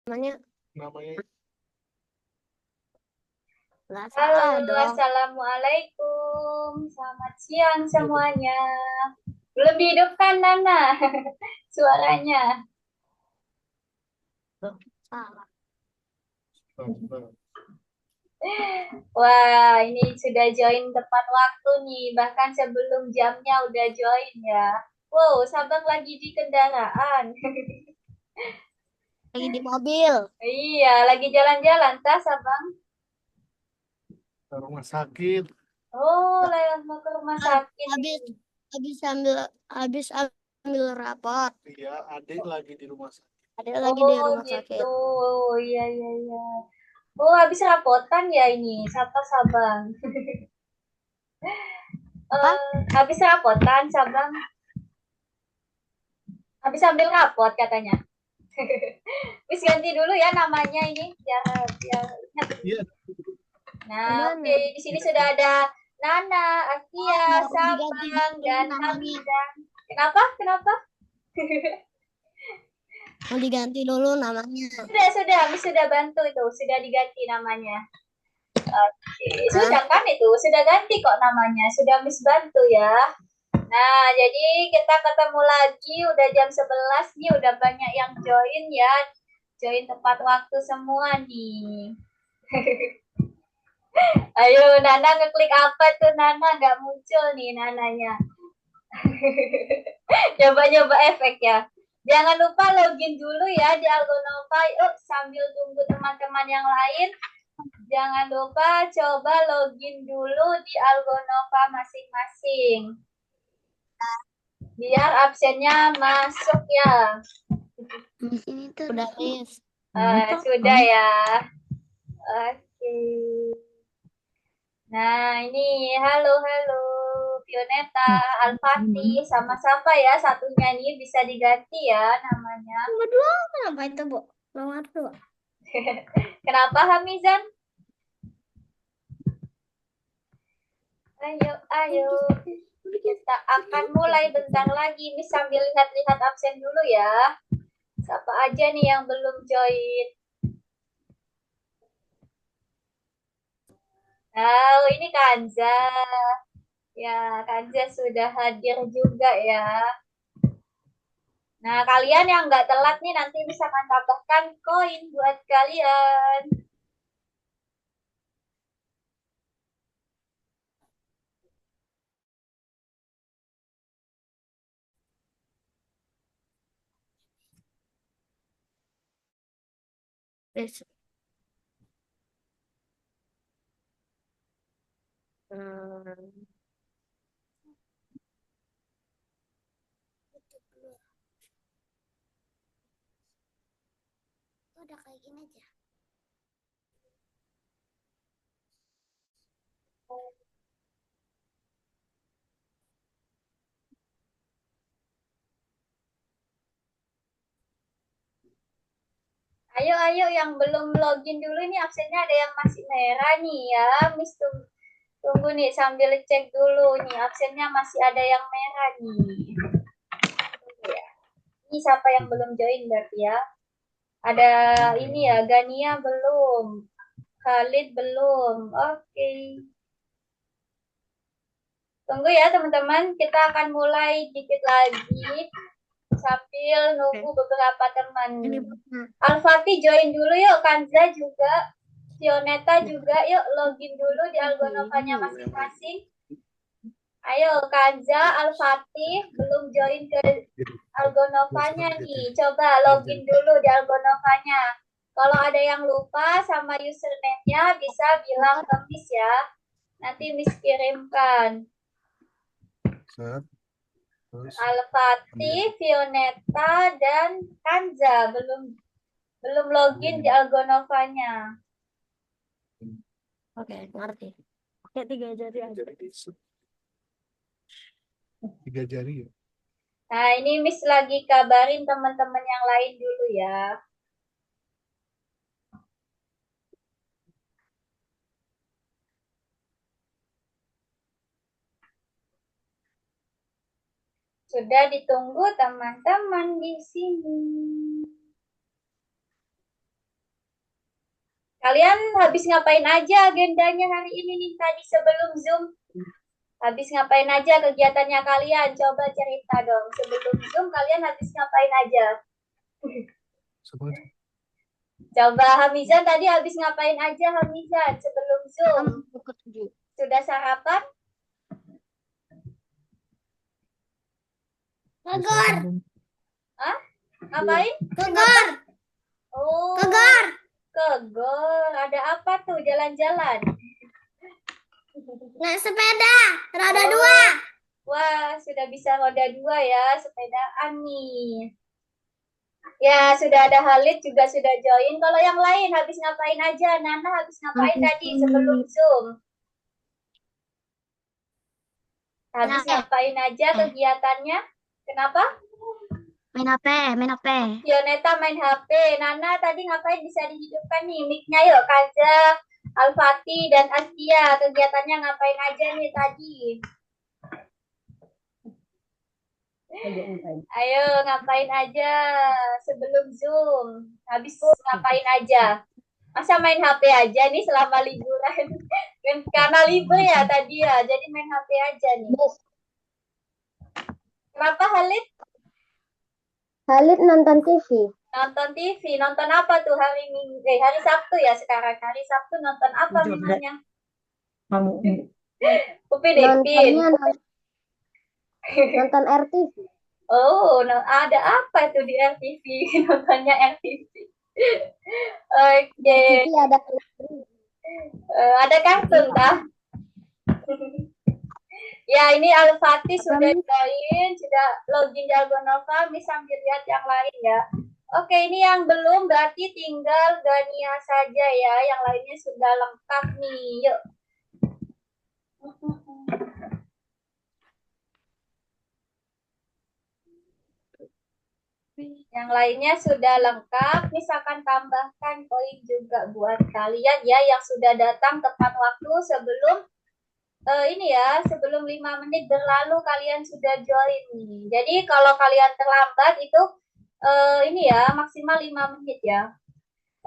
Namanya Namanya nggak Halo, salah dong. Assalamualaikum. Selamat siang semuanya. Belum dihidupkan, Nana, suaranya. Loh, salah. Wah, ini sudah join tepat waktu nih. Bahkan sebelum jamnya udah join ya. Wow, Sabang lagi di kendaraan. Lagi di mobil. Iya, lagi jalan-jalan, tas, Sabang. ke rumah sakit. Oh, Tuh, lewat mau ke rumah hab- sakit habis nih. habis ambil rapot. Iya, adik lagi di rumah sakit. Ada lagi di Oh, rumah gitu. sakit. Iya, iya, iya. Oh, habis rapotan ya ini, Sapa Sabang. Apa? Habis rapotan, Sabang. Habis ambil rapot katanya. Wis ganti dulu ya namanya ini biar ingat. Iya, Nah, oke, Gimana? di sini sudah ada Nana, Akia, Mau diganti Sabang, dulu dan namanya. Hamidan. Kenapa? Kenapa? Mau diganti dulu namanya. Sudah, Miss sudah bantu itu, sudah diganti namanya. Oke, Hah? sudah kan itu, sudah ganti kok namanya, sudah Miss bantu ya. Nah, jadi kita ketemu lagi, udah jam 11 nih, udah banyak yang join ya. Join tepat waktu semua nih. Ayo, Nana ngeklik apa tuh, Nana? Nggak muncul nih Nananya. Coba-coba efek ya. Jangan lupa login dulu ya di Algonova. Sambil tunggu teman-teman yang lain, jangan lupa coba login dulu di Algonova masing-masing. Biar absennya masuk ya. Di sini tuh udah Miss. Sudah ya. Oke. Nah, ini halo Pioneta, Alfati, sama siapa ya satunya nih bisa diganti ya namanya. Berdua kenapa itu, Bu? Nomor dua. Kenapa Hamizan? Ayo, ayo. Kita akan mulai bentar lagi. Ini sambil lihat-lihat absen dulu ya. Siapa aja nih yang belum join? Oh, ini Kanza. Ya, Kanza sudah hadir juga ya. Nah, kalian yang nggak telat nih nanti bisa akan tambahkan koin buat kalian. Miss. Hmm. Udah kayak gini aja. Ayo yang belum login dulu nih absennya ada yang masih merah nih ya. Miss tunggu nih sambil cek dulu nih absennya masih ada yang merah nih. Tunggu ya. Ini siapa yang belum join berarti ya? Ada ini ya, Gania belum. Khalid belum. Oke. Tunggu ya teman-teman, kita akan mulai dikit lagi sambil nunggu Oke. beberapa teman. Ini Alfati join dulu yuk, Kanza juga, Sioneta juga, yuk login dulu di Algonovanya masing-masing. Ayo, Kanza, Alfati belum join ke Algonovanya nih. Coba login dulu di Algonovanya. Kalau ada yang lupa sama username-nya bisa bilang ke Miss ya. Nanti Miss kirimkan. Alfati, Fioneta, dan Kanza belum belum login di Algonovanya. Oke, ngerti. Pakai 3 jari aja. Tiga jari ya. Nah, ini Miss lagi kabarin teman-teman yang lain dulu ya. Sudah ditunggu teman-teman di sini. Kalian habis ngapain aja agendanya hari ini nih tadi sebelum Zoom? Habis ngapain aja kegiatannya kalian? Coba cerita dong. Sebelum Zoom kalian habis ngapain aja? Semuanya. Coba Hamizan tadi habis ngapain aja Hamizan sebelum Zoom? Sudah sarapan? Kegar, Hah? Ngapain? kegar, Oh, kegar. Kegor. Ada apa tuh jalan-jalan? Naik sepeda, roda Oh. dua. Wah, sudah bisa roda dua ya, sepedaan nih. Ya, sudah ada Halid juga sudah join. Kalau yang lain habis ngapain aja? Nana habis ngapain tadi sebelum Zoom? Habis Nah. ngapain aja kegiatannya? Kenapa? Main HP, main HP. Fioneta main HP. Nana tadi ngapain bisa dihidupkan nih mic-nya yuk. Kaza, Al-Fatih, dan Astia. Kegiatannya ngapain aja nih tadi? Ayo ngapain aja sebelum Zoom? Habis ngapain aja? Masa main HP aja nih selama liburan? Karena libur ya tadi ya, jadi main HP aja nih. Kenapa Halid? Halid nonton TV. Nonton TV, nonton apa tuh hari Minggu? Hari Sabtu ya sekarang. Hari Sabtu nonton apa memangnya? Upin Ipin. Nonton RTV. Oh, ada apa tuh di RTV? Nontonnya RTV. Oke. TV ada Ada kartun kah? Ya, ini Al-Fatih sudah join, sudah login di Algonova, bisa sambil lihat yang lain ya. Oke, ini yang belum berarti tinggal Gania saja ya, yang lainnya sudah lengkap nih. Yuk. Yang lainnya sudah lengkap, misalkan tambahkan koin juga buat kalian ya yang sudah datang tepat waktu sebelum ini ya, sebelum 5 menit berlalu kalian sudah join nih. Jadi kalau kalian terlambat itu ini ya, maksimal 5 menit ya.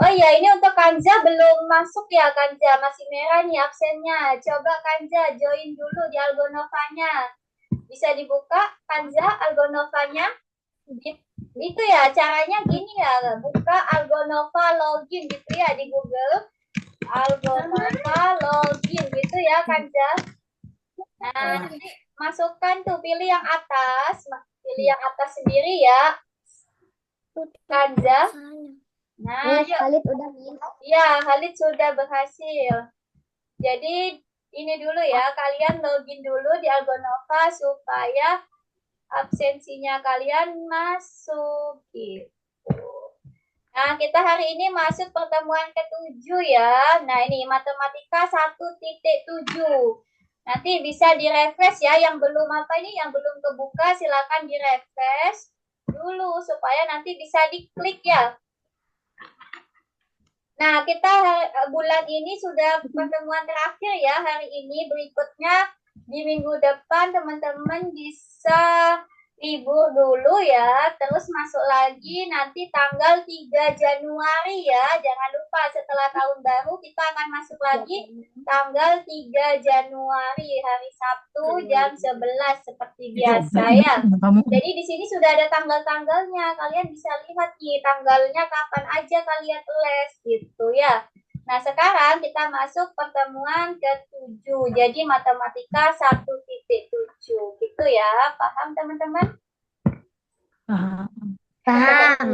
Oh iya, ini untuk Kanza belum masuk ya Kanza, masih merah nih absennya. Coba Kanza join dulu di Algonovanya. Bisa dibuka Kanza Algonovanya? Itu ya, caranya gini ya, buka Algonova login gitu ya di Google. Algonova login gitu ya Kanza. Nah, nanti masukkan tuh, pilih yang atas sendiri ya Kanza. Nah, yuk. Halid udah. Ya, Halid sudah berhasil. Jadi ini dulu ya, kalian login dulu di Algonova supaya absensinya kalian masuk gitu. Nah, kita hari ini masuk pertemuan ke-7 ya. Nah, ini matematika 1.7. Nanti bisa direfresh ya, yang belum yang belum kebuka silakan direfresh dulu supaya nanti bisa diklik ya. Nah, kita bulan ini sudah pertemuan terakhir ya hari ini. Berikutnya di minggu depan teman-teman bisa libur dulu ya. Terus masuk lagi nanti tanggal 3 Januari ya. Jangan lupa setelah tahun baru kita akan masuk lagi tanggal 3 Januari hari Sabtu jam 11 seperti biasa ya. Jadi di sini sudah ada tanggal-tanggalnya. Kalian bisa lihat nih tanggalnya kapan aja kalian les gitu ya. Nah, sekarang kita masuk pertemuan ke-7. Jadi matematika 1.7 gitu ya. Paham teman-teman? Paham.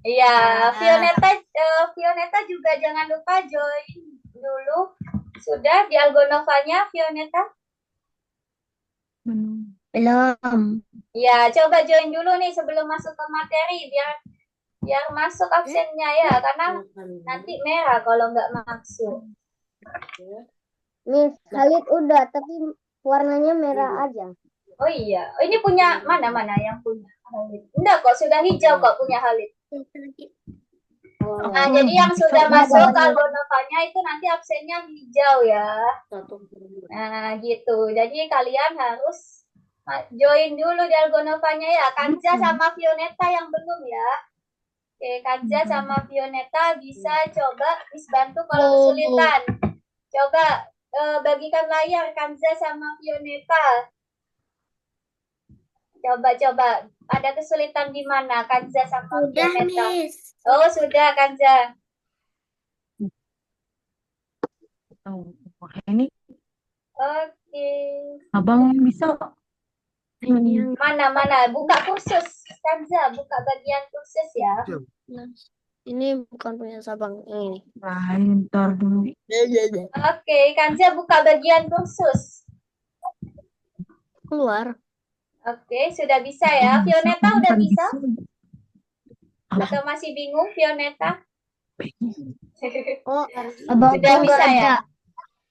Iya, Fioneta juga jangan lupa join dulu. Sudah di Algonovanya Fioneta? Belum. Ya, coba join dulu nih sebelum masuk ke materi biar masuk absennya ya, karena nanti merah kalau nggak masuk. Miss Halid udah, tapi warnanya merah aja. Oh iya, ini punya mana yang punya Halid? Enggak kok, sudah hijau kok punya Halid. Nah, jadi yang sudah masuk Algonovanya itu nanti absennya hijau ya. Nah, gitu. Jadi kalian harus join dulu di Algonovanya ya. Kanza sama Fioneta yang belum ya. Oke, Oke, Kanza sama Fioneta bisa coba Miss bantu kalau kesulitan. Coba bagikan layar Kanza sama Fioneta. Coba. Ada kesulitan di mana Kanza sama Udah, Fioneta? Miss. Oh, sudah Kanza. Ini Oke. abang bisa. Mana? Buka kursus. Kanza, buka bagian kursus ya. Ini bukan punya Sabang. Ini. Lain ntar dulu. Oke, Kanza buka bagian kursus. Keluar. Oke, sudah bisa ya. Fioneta udah bisa? Abang. Atau masih bingung Fioneta? Oh, Abang sudah bisa ya?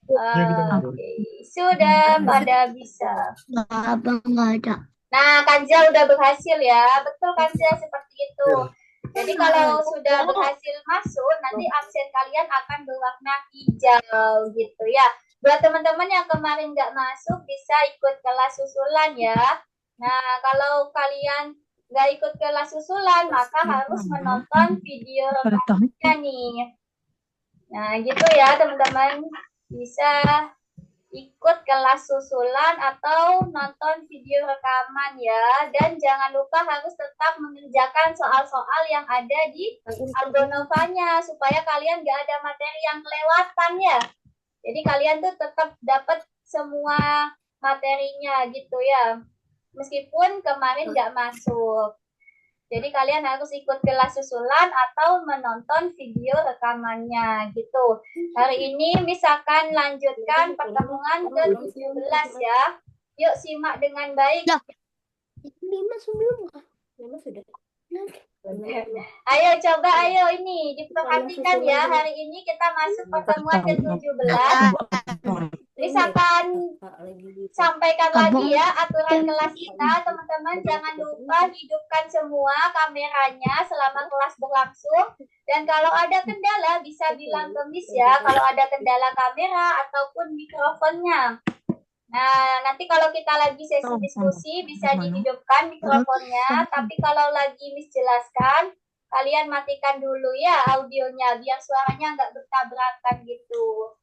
Ya, kita ngobrol. Oke, sudah pada bisa. Abang nggak ada. Nah, Kanza udah berhasil ya. Betul Kanza, seperti itu. Jadi kalau sudah berhasil masuk, nanti absen kalian akan berwarna hijau gitu ya. Buat teman-teman yang kemarin nggak masuk, bisa ikut kelas susulan ya. Nah, kalau kalian nggak ikut kelas susulan, maka harus menonton video rekamannya nih. Nah, gitu ya teman-teman. Bisa ikut kelas susulan atau nonton video rekaman ya. Dan jangan lupa harus tetap mengerjakan soal-soal yang ada di Algonovanya supaya kalian nggak ada materi yang kelewatan ya. Jadi kalian tuh tetap dapat semua materinya gitu ya. Meskipun kemarin nggak masuk. Jadi kalian harus ikut kelas susulan atau menonton video rekamannya gitu. Hari ini misalkan lanjutkan pertemuan ke-17 ya. Yuk simak dengan baik. 5 sebelum. 5 sudah. Ayo ini diperhatikan ya. Hari ini kita masuk pertemuan ke-17. Misalkan sampaikan lagi ya aturan kelas kita, teman-teman jangan lupa hidupkan semua kameranya selama kelas berlangsung. Dan kalau ada kendala bisa bilang ke Miss ya, kalau ada kendala kamera ataupun mikrofonnya. Nah, nanti kalau kita lagi sesi diskusi bisa dihidupkan mikrofonnya, tapi kalau lagi Miss jelaskan, kalian matikan dulu ya audionya biar suaranya nggak bertabrakan gitu.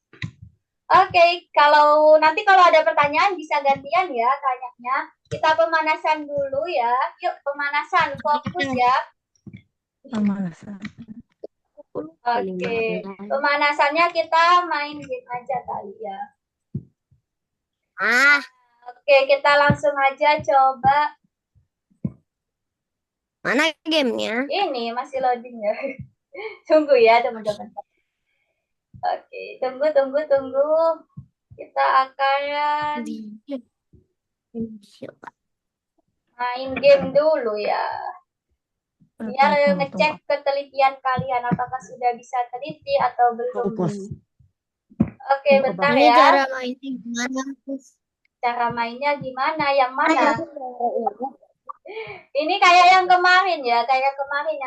Oke, kalau ada pertanyaan bisa gantian ya tanyanya. Kita pemanasan dulu ya. Yuk pemanasan, fokus ya. Pemanasan. Oke, pemanasannya kita main game aja kali ya. Oke, kita langsung aja coba. Mana gamenya? Ini masih loading ya. Tunggu ya teman-teman. Oke, tunggu. Kita akan main game dulu ya. Biar ngecek ketelitian kalian apakah sudah bisa teliti atau belum. Oke, bentar Ini ya. cara mainnya gimana? Cara mainnya gimana? Yang mana? Ini kayak yang kemarin ya, yang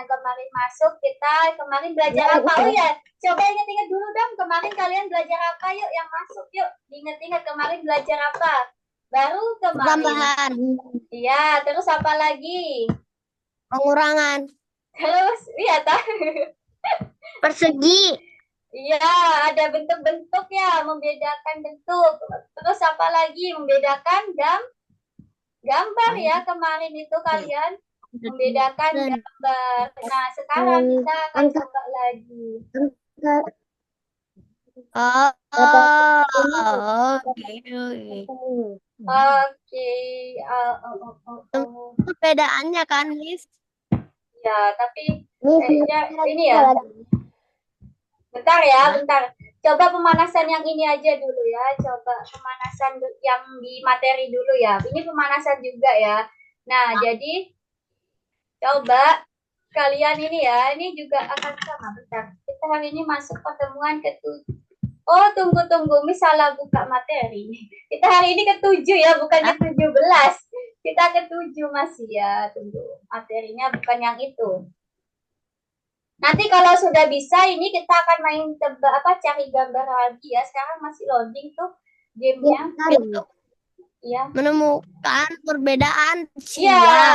kemarin masuk kita kemarin belajar apa? Oh ya, coba ingat-ingat dulu dong kemarin kalian belajar apa yuk yang masuk yuk. Ingat-ingat kemarin belajar apa? Baru kemarin. Tambahan. Iya, terus apa lagi? Pengurangan. Terus, iya tak? Persegi. Iya, ada bentuk-bentuk ya, membedakan bentuk. Terus apa lagi? Membedakan gambar ya kemarin itu kalian membedakan gambar. Nah sekarang kita akan coba lagi. Oke. Perbedaannya kan, Miss? Ya, tapi kayaknya ini ya. Bentar ya, bentar. Coba pemanasan yang ini aja dulu ya. Coba pemanasan yang di materi dulu ya. Ini pemanasan juga ya. Nah, jadi coba kalian ini ya. Ini juga akan sama. Bentar. Kita hari ini masuk pertemuan ke-7. Oh, tunggu. Miss salah buka materi. Kita hari ini ke-7 ya, bukan ke-17. Kita ke-7 masih ya. Tunggu. Materinya bukan yang itu. Nanti kalau sudah bisa ini kita akan main cari gambar lagi ya. Sekarang masih loading tuh gamenya. Iya. Menemukan perbedaan. Iya.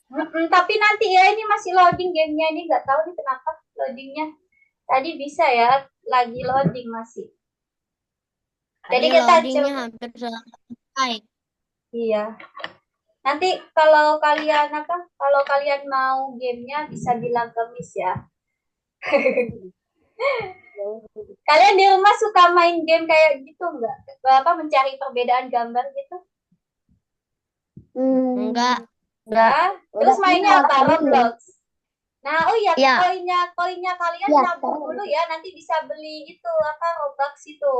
Tapi nanti ya ini masih loading gamenya ini, nggak tahu nih kenapa loadingnya. Tadi bisa ya, lagi loading masih. Jadi Tadi kita loadingnya coba. hampir selesai. Iya. Nanti kalau kalian Kalau kalian mau gamenya bisa bilang ke Miss ya. Kalian di rumah suka main game kayak gitu nggak? Mencari perbedaan gambar gitu? Enggak. Enggak. Terus mainnya apa? Roblox. Nah, oh iya, Ya. koinnya kalian Ya, tabung dulu ya, nanti bisa beli itu Robux itu.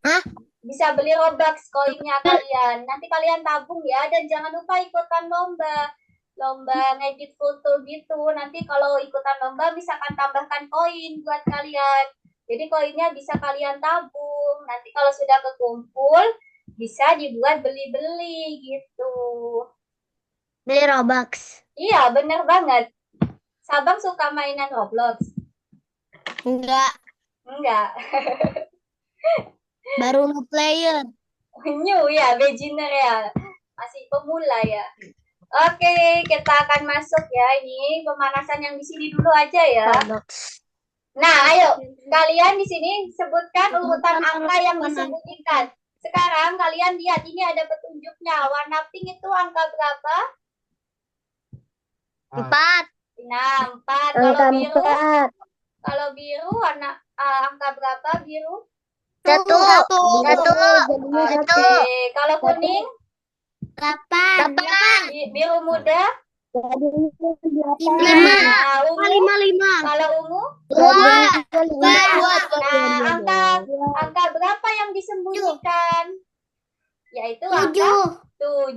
Hah? Bisa beli Robux koinnya kalian. Nanti kalian tabung ya, dan jangan lupa ikutan lomba ngedit foto gitu. Nanti kalau ikutan lomba misalkan tambahkan koin buat kalian. Jadi koinnya bisa kalian tabung. Nanti kalau sudah kekumpul bisa dibuat beli-beli gitu. Beli Robux. Iya, bener banget. Sabang suka mainan Roblox? Enggak. Enggak. Baru no player. New ya, beginner ya. Masih pemula ya. Oke, kita akan masuk ya. Ini pemanasan yang di sini dulu aja ya. Robux. Nah, ayo kalian di sini sebutkan urutan angka yang disembunyikan. Sekarang kalian lihat ini ada petunjuknya. Warna pink itu angka berapa? 4. Nah, 4. Kalau biru warna angka berapa biru? 1. Oke, kalau kuning? 8. Biru muda? 5. Nah, ungu? 5. Kalau ungu? 2. Nah, angka berapa yang disembunyikan? Yaitu angka 7.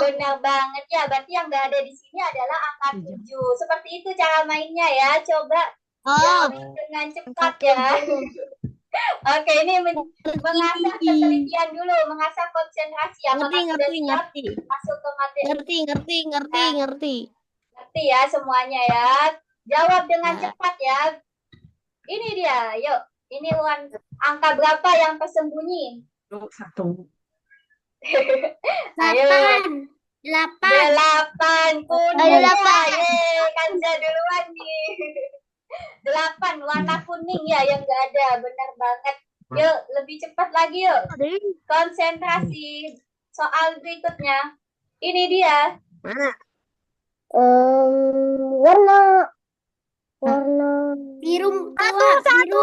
Benar banget ya. Berarti yang nggak ada di sini adalah angka 7. Seperti itu cara mainnya ya. Coba dengan cepat ya. Oke, ini mengasah ketelitian dulu, mengasah konsentrasi. Apakah sudah siap masuk ke materi? Ngerti. Ngerti ya semuanya ya. Jawab dengan cepat ya. Ini dia, yuk. Ini angka berapa yang tersembunyi? 1. Ayo. 8. Kuning. Kanza duluan nih. 8 warna kuning ya yang nggak ada. Benar banget. Yuk, lebih cepat lagi yuk. Konsentrasi. Soal berikutnya. Ini dia. Mana? Warna Biru. Nomor satu.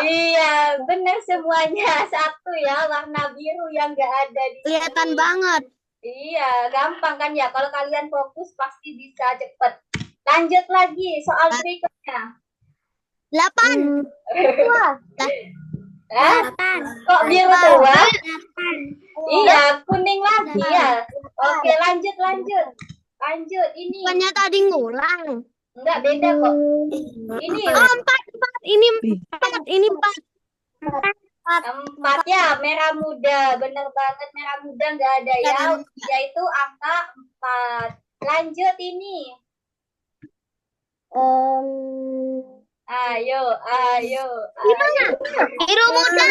Iya, benar semuanya. 1 ya, warna biru yang nggak ada di sini. Kelihatan banget. Iya, gampang kan ya. Kalau kalian fokus pasti bisa cepet. Lanjut lagi soal berikutnya. 8. Kok biru tua? Iya, kuning lagi ya. Oke, lanjut. Ini. Bukannya tadi ngulang. Enggak, beda kok. Ini 4. Ini 4. 4 ya, merah muda. Bener banget, merah muda nggak ada ya. Yaitu angka 4. Lanjut ini. Ayo. Gimana? Biru muda.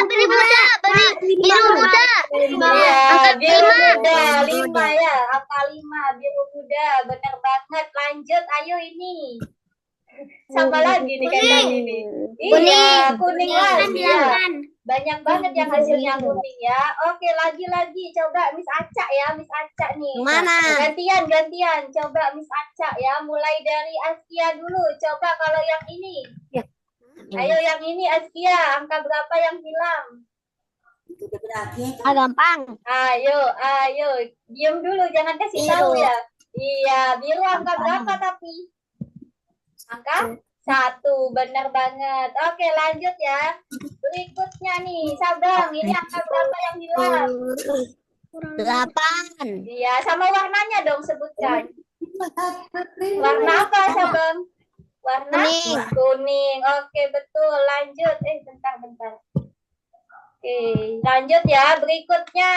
Iya, biru muda. 5 ya, angka 5. Biru muda, bener banget. Lanjut, ayo ini. Sama lagi nih kayak tadi nih. Iya, kuning lagi ya. Banyak banget yang hasilnya kuning ya. Oke, lagi. Coba Miss Acak ya, Miss Acak nih. Mana? Gantian. Coba Miss Acak ya. Mulai dari Askia dulu. Coba kalau yang ini. Ya. Ayo yang ini Askia. Angka berapa yang hilang? Gampang. Ayo. Diam dulu, jangan kasih tahu ya. Iya, biru angka berapa tapi? Angka 1, benar banget. Oke, lanjut ya. Berikutnya nih, Sabang. Ini angka berapa yang hilang? 8. Iya, sama warnanya dong sebutkan. Warna apa, Sabang? Warna kuning. Oke, betul. Lanjut. Bentar. Oke, lanjut ya. Berikutnya.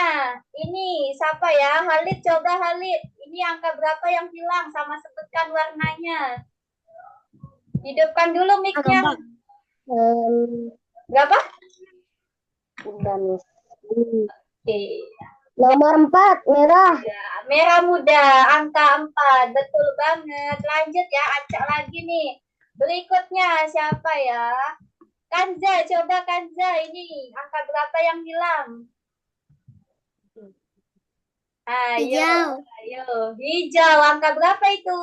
Ini siapa ya? Halid, coba Halid. Ini angka berapa yang hilang? Sama sebutkan warnanya. Hidupkan dulu mic-nya. Berapa? udah Miss. Oke. Nomor 4, merah. Ya, merah muda, angka 4. Betul banget. Lanjut ya, acak lagi nih. Berikutnya siapa ya? Kanza, coba Kanza ini. Angka berapa yang hilang? Ayo, Hijau. ayo. Hijau, angka berapa itu?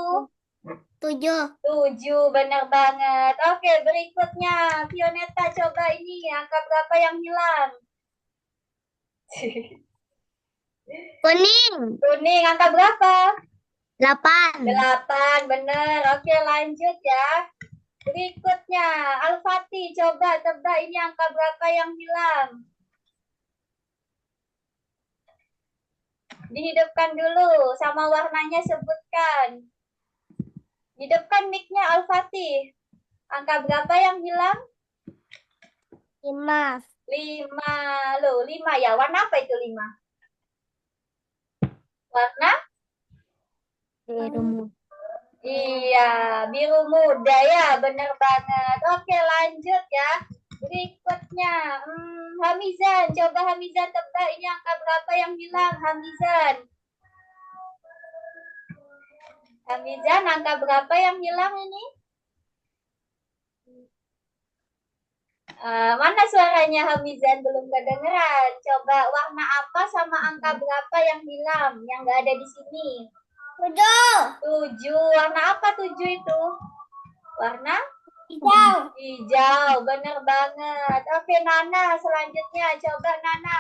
7. 7, benar banget. Oke, berikutnya. Fioneta, coba ini. Angka berapa yang hilang? Kuning. Kuning, angka berapa? 8. 8, bener. Oke, lanjut ya. Berikutnya, Al-Fatih, coba tebak ini angka berapa yang hilang? Dihidupkan dulu, sama warnanya sebutkan. Hidupkan mic-nya Al-Fatih. Angka berapa yang hilang? 5. 5. Loh, 5 ya. Warna apa itu 5? Warna? Biru. Iya, biru muda ya, bener banget. Oke, lanjut ya. Berikutnya, Hamizan. Coba Hamizan tebak ini angka berapa yang hilang, Hamizan? Hamizan, angka berapa yang hilang ini? Mana suaranya Hamizan? Belum kedengeran. Coba warna apa sama angka berapa yang hilang, yang nggak ada di sini? 7. 7. Warna apa 7 itu? Warna? Hijau. Hijau, bener banget. Oke, Nana, selanjutnya coba Nana.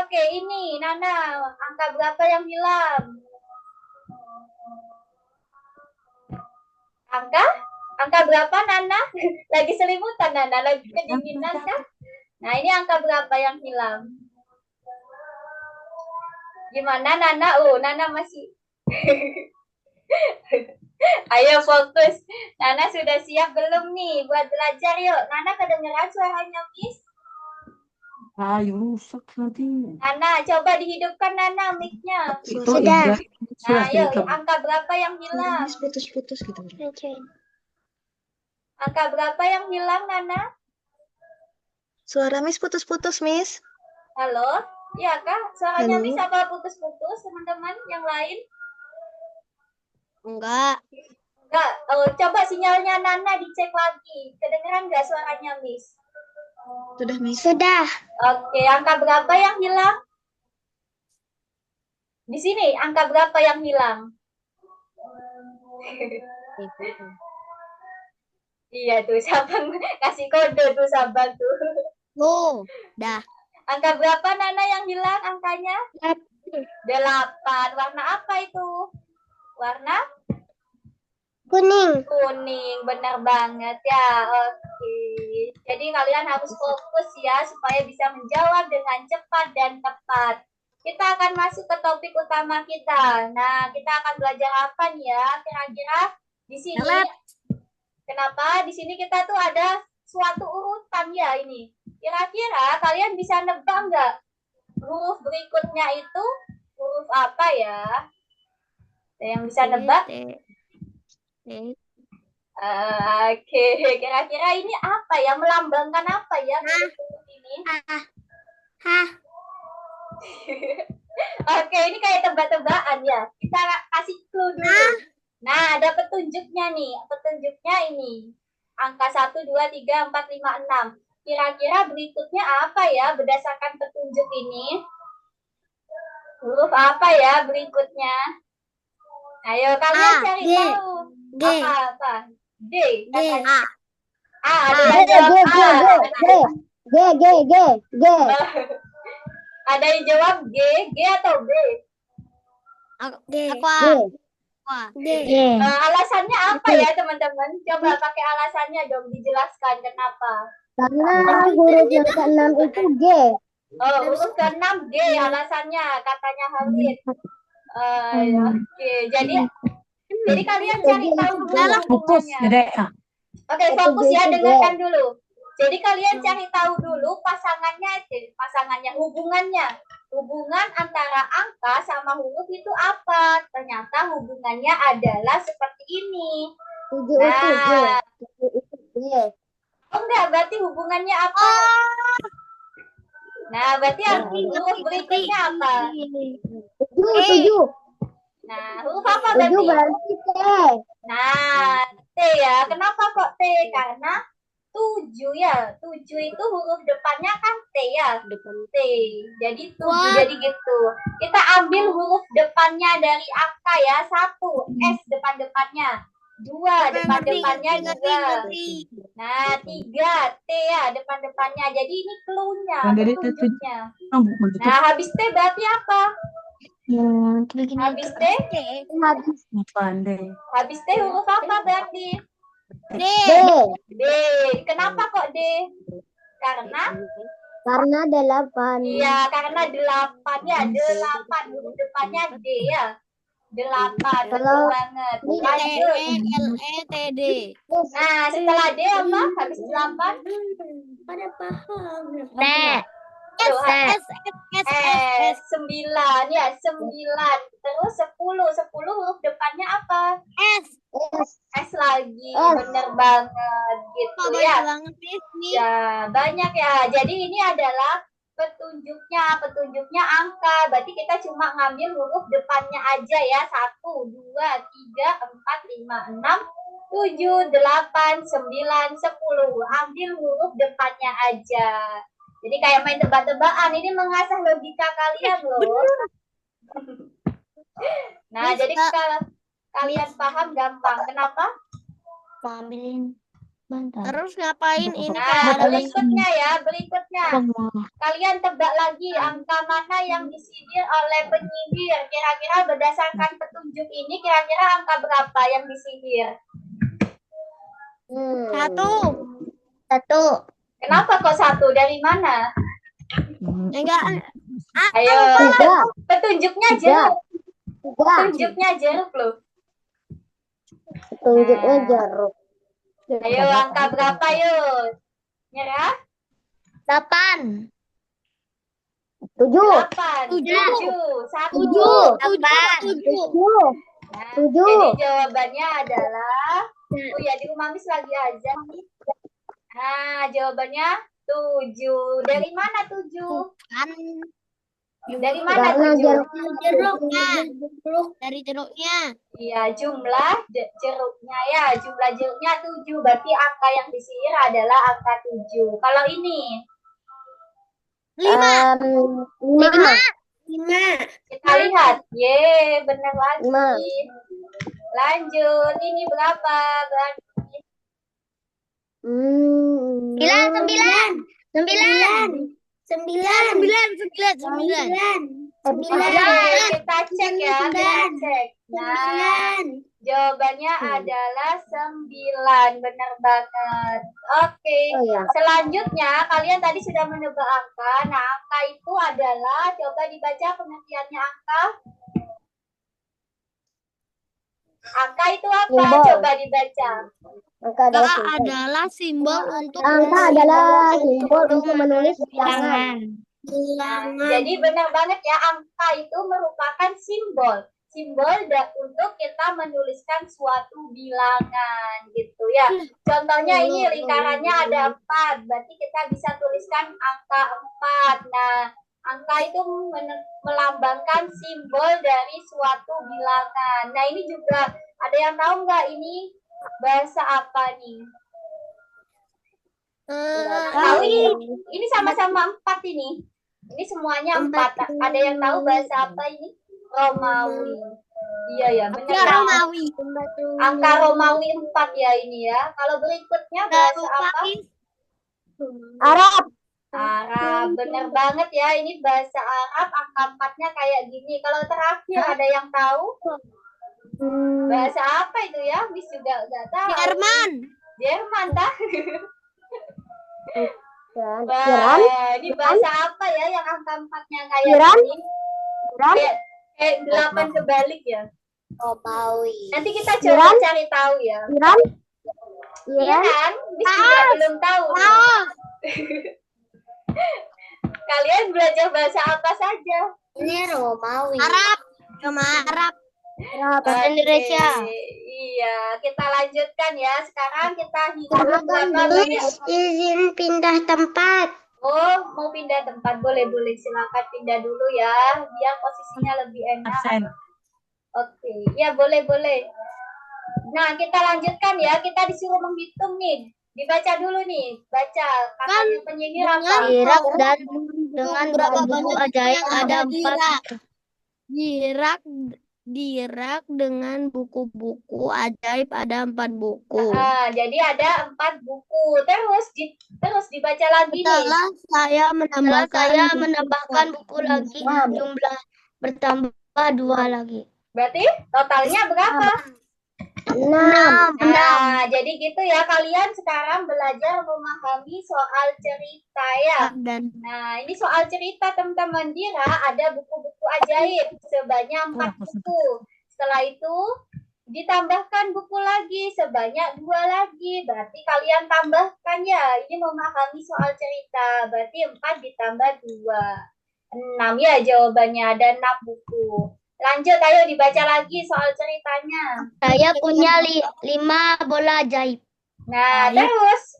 Oke, ini Nana, angka berapa yang hilang? Angka berapa Nana? Lagi selimutan Nana, lagi kedinginan kan? Nah, ini angka berapa yang hilang? Gimana Nana? Nana masih Ayo fokus. Nana sudah siap belum nih buat belajar yuk? Nana kedengeran suaranya Miss? Ayo rusak nanti. Nana, coba dihidupkan Nana mic-nya. Itu Sudah. Nah, ayo, hitam. angka berapa yang hilang? Putus-putus gitu. Angka berapa yang hilang Nana? Suara Miss putus-putus, Miss. Halo? Iya kah? Suaranya Halo. Miss apa putus-putus teman-teman yang lain? Enggak. Enggak. Coba sinyalnya Nana dicek lagi. Kedengeran nggak suaranya Miss? Sudah, Miss. Sudah. Oke, angka berapa yang hilang? Di sini, angka berapa yang hilang? Iya tuh, Sabang kasih kode tuh Sabang tuh. Dah. Angka berapa Nana yang hilang angkanya? 8. Warna apa itu? Warna? Kuning. Kuning, benar banget ya. Oke. Jadi kalian harus fokus ya supaya bisa menjawab dengan cepat dan tepat. Kita akan masuk ke topik utama kita. Nah, kita akan belajar apa nih ya? Kira-kira di sini. Kenapa? Di sini kita tuh ada suatu urutan ya ini. Kira-kira kalian bisa nebak nggak? Huruf berikutnya itu huruf apa ya? Ada yang bisa nebak? Oke, kira-kira ini apa ya? Melambangkan apa ya huruf ini? Oke, ini kayak tebak-tebakan ya. Kita kasih clue dulu. Nah, ada petunjuknya nih. Petunjuknya ini. Angka 1, 2, 3, 4, 5, 6. Kira-kira berikutnya apa ya berdasarkan petunjuk ini? Huruf apa ya berikutnya? Ayo kalian cari tahu. G. Apa? D. G. Katanya. A. Ada yang jawab A. G. Ada yang jawab G atau B? G. G. Alasannya apa ya teman-teman? Coba pakai alasannya dong, dijelaskan kenapa. Karena huruf yang ke-6 itu G. Huruf ke-6 G alasannya, katanya Hamid. Oke, jadi kalian cari tahu dulu Putus hubungannya. gede ya. Oke, fokus ya, dengarkan dulu. Jadi kalian cari tahu dulu pasangannya, hubungan antara angka sama huruf itu apa? Ternyata hubungannya adalah seperti ini. 7 itu G. Nah, 7 itu G. enggak, berarti hubungannya apa? Nah, berarti huruf berikutnya apa? 7. Nah, huruf apa 7 berarti? berarti T. Nah, T ya. Kenapa kok T? Karena 7 ya. 7 itu huruf depannya kan T ya. T. Jadi 7. Jadi gitu. Kita ambil huruf depannya dari angka ya. 1 S depan-depannya. 2 depan-depannya juga. Nah, 3 T ya depan-depannya. Jadi ini clue-nya, Yang dari petunjuknya. Bu, begitu. Nah, habis T berarti apa? Habis T? Habis Pandai. Habis T huruf apa berarti? D. D. Kenapa kok D? Karena? Karena 8. Iya, karena 8 ya. 8 huruf depannya D ya. 8. Betul banget. Lanjut. LETD. Nah, setelah D apa? Habis 8? T. Tuh, S. 9 ya. 9. Terus 10. 10 huruf depannya apa? S. S lagi. S. Bener banget. Gitu Kok ya. banyak banget nih? Ya, banyak ya. Jadi ini adalah petunjuknya angka. Berarti kita cuma ngambil huruf depannya aja ya. 1, 2, 3, 4, 5, 6, 7, 8, 9, 10. Ambil huruf depannya aja. Jadi kayak main tebak-tebakan. Ini mengasah logika kalian loh. Nah, jadi kalau kalian paham gampang. Kenapa? Ambilin. Terus ngapain ini Nah, kayak berikutnya ya, berikutnya. Kalian tebak lagi angka mana yang disihir oleh penyihir. Kira-kira berdasarkan petunjuk ini, kira-kira angka berapa yang disihir? 1. Kenapa kok 1? Dari mana? Enggak. Ayo, 3. petunjuknya jeruk. Petunjuknya jeruk loh. Petunjuknya jeruk. Ayo, angka berapa yuk? Nyerah? 8. 7. 8. 7. 1. 7. 7. Nah, 7. jadi jawabannya adalah, oh ya di rumah Miss lagi aja. Nah, jawabannya 7. Dari mana 7? Dari mana Karena 7? Jeruknya. Dari jeruknya. Iya, jumlah jeruknya ya. Jumlah jeruknya 7. Berarti angka yang disihir adalah angka 7. Kalau ini? 5. 5. Kita lihat. Ye, benar lagi. Lanjut. Ini berapa? Berarti kita cek ya. Kita cek. Nah, jawabannya adalah 9. Benar banget. Oke. Oh ya. Selanjutnya, kalian tadi sudah menebak angka. Nah, angka itu adalah, coba dibaca pengertiannya angka. Angka itu apa? Simbol. Coba dibaca. Angka Adalah simbol untuk menulis bilangan. Jadi benar banget ya, angka itu merupakan simbol. Simbol untuk kita menuliskan suatu bilangan gitu ya. Contohnya ini lingkarannya ada 4. Berarti kita bisa tuliskan angka 4. Nah, angka itu melambangkan simbol dari suatu bilangan. Nah, ini juga ada yang tahu nggak ini bahasa apa nih? Tahu ini sama-sama 4 ini. Ini semuanya 4. Ada yang tahu bahasa apa ini? Romawi. Iya ya, benar. Romawi. Angka Romawi 4 ya ini ya. Kalau berikutnya bahasa apa? Arab. Arab. Benar banget ya. Ini bahasa Arab. Angka 4-nya kayak gini. Kalau terakhir ada yang tahu? Bahasa apa itu ya? Miss juga nggak tahu. Jerman tak? Wah, ini bahasa apa ya yang angka 4-nya kayak gini? Kayak 8 kebalik ya. Romawi. Nanti kita coba cari tahu ya. Iya kan? Miss juga belum tahu. Kalian belajar bahasa apa saja? Ini Romawi. Arab. Bahasa Indonesia. Iya, kita lanjutkan ya. Sekarang kita hitung berapa banyak. Izin pindah tempat. Oh, mau pindah tempat? Boleh, boleh. Silakan pindah dulu ya, biar posisinya lebih enak. Absen. Oke, ya boleh, boleh. Nah, kita lanjutkan ya. Kita disuruh menghitung nih. Dibaca dulu nih. Baca. Katanya penyihir apa? Irak dan dengan Berapa buku-buku banyak ajaib yang ada ada di 4. Irak dengan buku-buku ajaib ada 4 buku. Jadi ada 4 buku. Terus dibaca lagi nih. Setelah saya menambahkan buku lagi, jumlah bertambah 2 lagi. Berarti totalnya berapa? 6. Nah, jadi gitu ya. Kalian sekarang belajar memahami soal cerita ya. Nah, ini soal cerita teman-teman. Dira ada buku-buku ajaib sebanyak 4 buku. Setelah itu ditambahkan buku lagi sebanyak 2 lagi. Berarti kalian tambahkan ya. Ini memahami soal cerita. Berarti 4 ditambah 2. 6 ya jawabannya. Ada 6 buku. Lanjut, ayo dibaca lagi soal ceritanya. Saya punya 5 bola ajaib. Nah, terus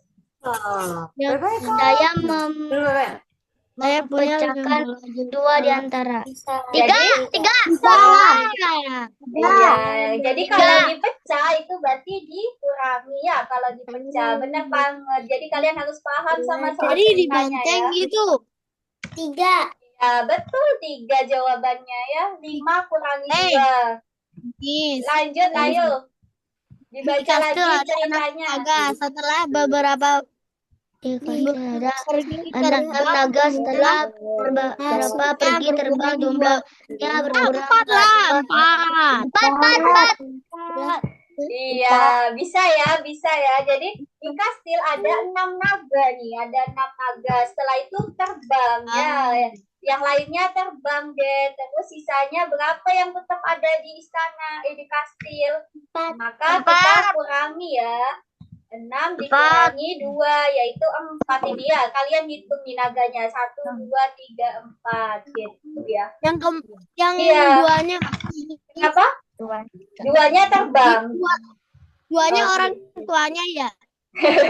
Saya memecahkan 2 di antara. Jadi, Salah. iya, jadi kalau dipecah itu berarti dikurangi ya kalau dipecah. Benar banget. Jadi kalian harus paham sama soal ceritanya ya. gitu. 3. Ya, betul 3 jawabannya ya. 5 kurangi 2. Lanjut, ayo. Dibaca lagi ceritanya. Setelah beberapa anak naga setelah beberapa pergi terbang jumlahnya berkurang. 4. Iya, bisa ya. Jadi di kastil ada 6 naga nih, ada 6 naga. Setelah itu terbang ya. Yang lainnya terbang deh. Terus sisanya berapa yang tetap ada di istana, di kastil? 4. Maka kita kurangi ya. 6 dikurangi 2 yaitu 4 ini ya. Kalian hitung nih naganya. 1, 2, 3, 4 gitu ya. Yang Iya. duanya Apa? Duanya terbang. duanya orang tuanya ya.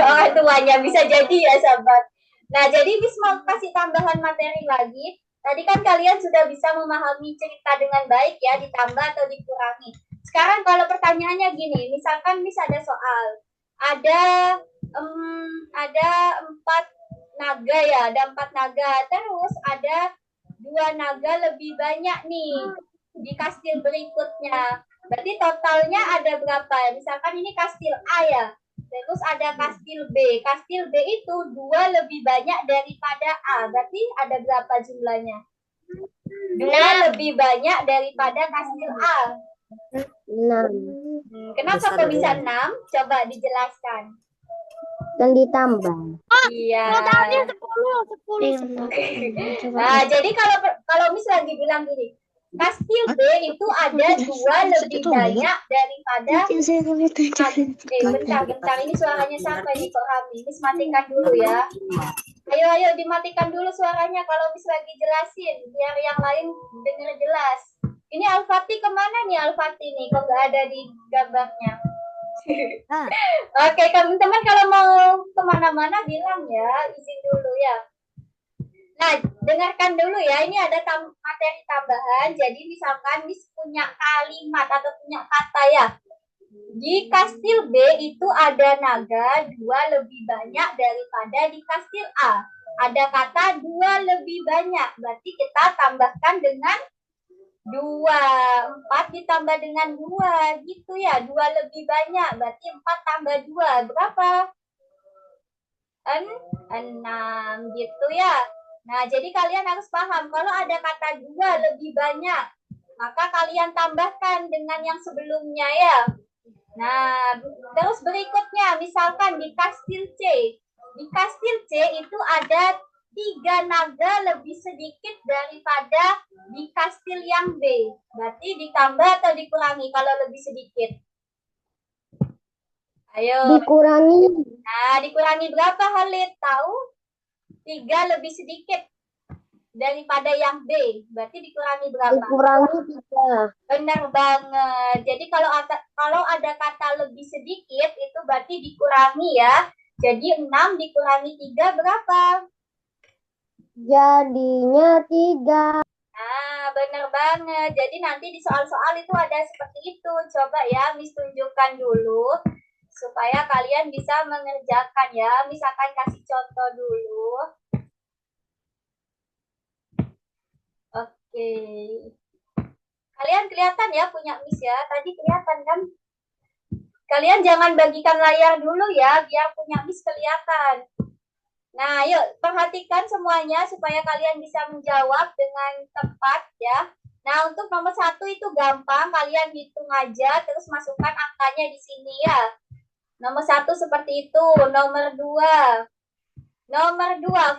Orang tuanya bisa jadi ya sahabat. Nah, jadi Miss mau kasih tambahan materi lagi. Tadi kan kalian sudah bisa memahami cerita dengan baik ya, ditambah atau dikurangi. Sekarang kalau pertanyaannya gini, misalkan Miss ada soal, ada 4 naga ya, ada 4 naga. Terus ada 2 naga lebih banyak nih di kastil berikutnya. Berarti totalnya ada berapa? Misalkan ini kastil A ya. Terus ada kastil B. Kastil B itu 2 lebih banyak daripada A. Berarti ada berapa jumlahnya? 2 lebih banyak daripada kastil A. 6. Kenapa kok bisa 6? Coba dijelaskan. Dan ditambah. Iya. Totalnya 10. Nah, jadi kalau Miss lagi bilang gini, kastil B itu ada 2 lebih banyak daripada bentar, ini suaranya sampai di Korami. Miss matikan dulu ya. Ayo dimatikan dulu suaranya kalau Miss lagi jelasin, biar yang lain dengar jelas. Ini Al-Fatih kemana nih Al-Fatih nih? Kok nggak ada di gambarnya? Oke, teman-teman kalau mau kemana-mana bilang ya, izin dulu ya. Nah, dengarkan dulu ya, ini ada materi tambahan. Jadi misalkan Miss punya kalimat atau punya kata ya. Di kastil B itu ada naga 2 lebih banyak daripada di kastil A. Ada kata 2 lebih banyak, berarti kita tambahkan dengan 2. 4 ditambah dengan 2, gitu ya. 2 lebih banyak, berarti 4 tambah 2, berapa? 6, gitu ya. Nah, jadi kalian harus paham, kalau ada kata 2 lebih banyak, maka kalian tambahkan dengan yang sebelumnya ya. Nah, terus berikutnya, misalkan di kastil C. Di kastil C itu ada 3 naga lebih sedikit daripada di kastil yang B. Berarti ditambah atau dikurangi kalau lebih sedikit? Ayo. Dikurangi. Nah, dikurangi berapa Halid? Tahu? 3 lebih sedikit daripada yang B. Berarti dikurangi berapa? Dikurangi 3. Benar banget. Jadi kalau ada kata lebih sedikit itu berarti dikurangi ya. Jadi 6 dikurangi 3 berapa? Jadinya 3. Nah, bener banget. Jadi nanti di soal-soal itu ada seperti itu. Coba ya, Miss tunjukkan dulu supaya kalian bisa mengerjakan ya. Misalkan kasih contoh dulu. Oke. Kalian kelihatan ya punya Miss ya. Tadi kelihatan kan? Kalian jangan bagikan layar dulu ya, biar punya Miss kelihatan. Nah, yuk perhatikan semuanya supaya kalian bisa menjawab dengan tepat ya. Nah, untuk nomor 1 itu gampang, kalian hitung aja, terus masukkan angkanya di sini ya. Nomor 1 seperti itu. Nomor 2,